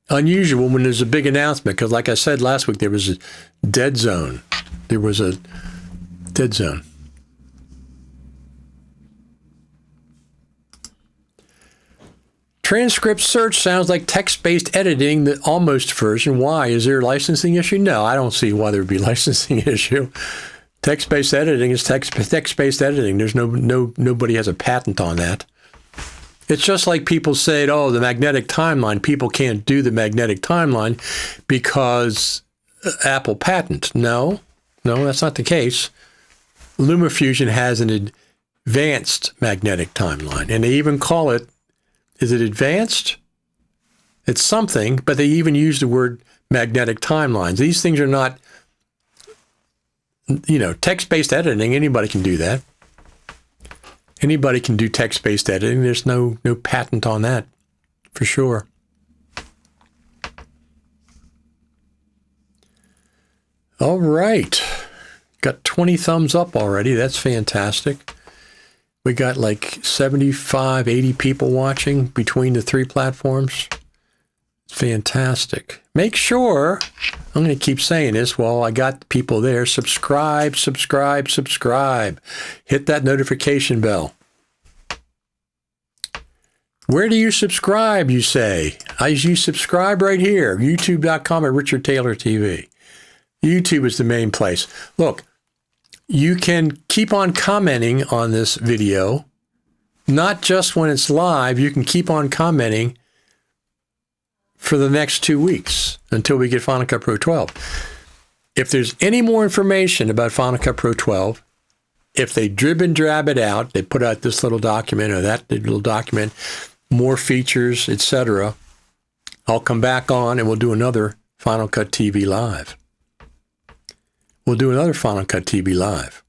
unusual when there's a big announcement, because like I said last week, there was a dead zone. There was a dead zone. Transcript search sounds like text-based editing, the almost version. Why? Is there a licensing issue? No, I don't see why there would be a licensing issue. Text-based editing is text-based editing. There's nobody has a patent on that. It's just like people said, oh, the magnetic timeline. People can't do the magnetic timeline because Apple patent. No, that's not the case. LumaFusion has an advanced magnetic timeline, and they even call it, is it advanced? It's something, but they even use the word magnetic timelines. These things are not, text-based editing. Anybody can do that. Anybody can do text-based editing. There's no patent on that, for sure. All right. Got 20 thumbs up already. That's fantastic. We got like 75, 80 people watching between the 3 platforms. Fantastic. Make sure, I'm going to keep saying this while I got people there, subscribe. Hit that notification bell. Where do you subscribe, you say? You subscribe right here, youtube.com at Richard Taylor TV. YouTube is the main place. Look, you can keep on commenting on this video, not just when it's live. You can keep on commenting for the next 2 weeks until we get Final Cut Pro 12. If there's any more information about Final Cut Pro 12, if they drib and drab it out, they put out this little document or that little document, more features, etc., I'll come back on and we'll do another Final Cut TV Live. We'll do another Final Cut TV Live.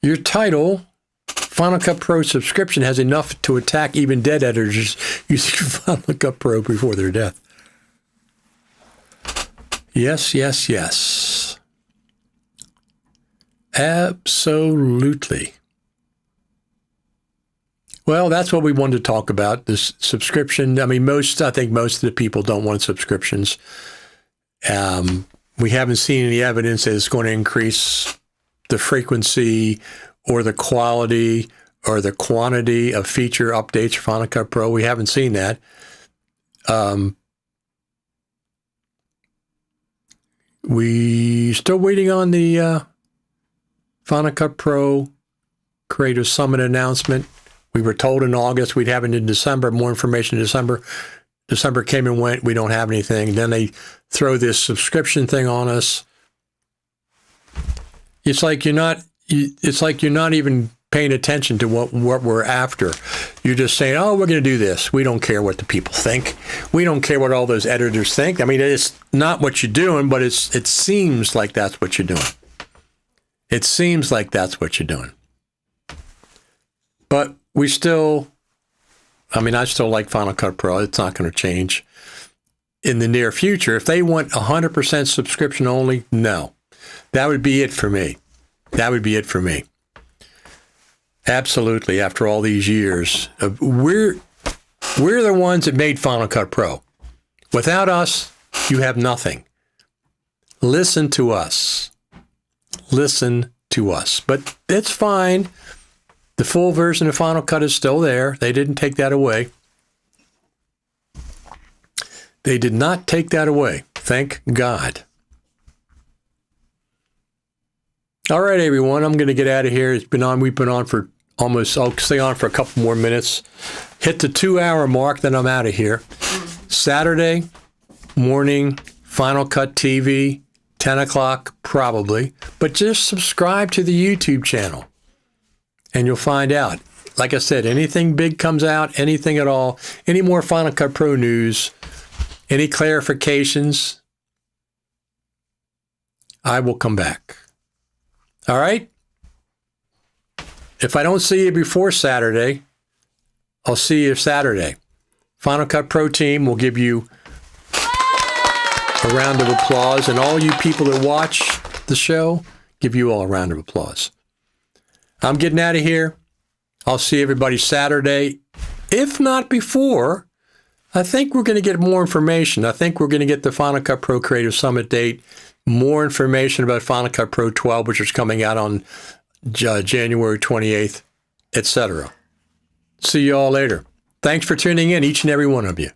Your title, Final Cut Pro subscription, has enough to attack even dead editors using Final Cut Pro before their death. Yes. Absolutely. Well, that's what we wanted to talk about, this subscription. I mean, I think most of the people don't want subscriptions. We haven't seen any evidence that it's going to increase the frequency or the quality or the quantity of feature updates for Final Cut Pro. We haven't seen that. We still waiting on the Final Cut Pro Creative Summit announcement. We were told in August we'd have it in December, more information in December. December came and went. We don't have anything. Then they throw this subscription thing on us. It's like you're not even paying attention to what we're after. You're just saying, oh, we're going to do this. We don't care what the people think. We don't care what all those editors think. I mean, it's not what you're doing, but it seems like that's what you're doing. It seems like that's what you're doing. But I still like Final Cut Pro. It's not going to change in the near future. If they want 100% subscription only, no. That would be it for me. That would be it for me. Absolutely. After all these years, we're the ones that made Final Cut Pro. Without us, you have nothing. Listen to us. Listen to us. But it's fine. The full version of Final Cut is still there. They didn't take that away. They did not take that away. Thank God. All right, everyone. I'm going to get out of here. We've been on for almost, I'll stay on for a couple more minutes. Hit the 2-hour mark, then I'm out of here. Saturday morning, Final Cut TV, 10 o'clock probably. But just subscribe to the YouTube channel and you'll find out. Like I said, anything big comes out, anything at all, any more Final Cut Pro news, any clarifications, I will come back. All right? If I don't see you before Saturday, I'll see you Saturday. Final Cut Pro team will give you a round of applause, and all you people that watch the show, give you all a round of applause. I'm getting out of here. I'll see everybody Saturday. If not before, I think we're going to get more information. I think we're going to get the Final Cut Pro Creative Summit date, more information about Final Cut Pro 12, which is coming out on January 28th, etc. See you all later. Thanks for tuning in, each and every one of you.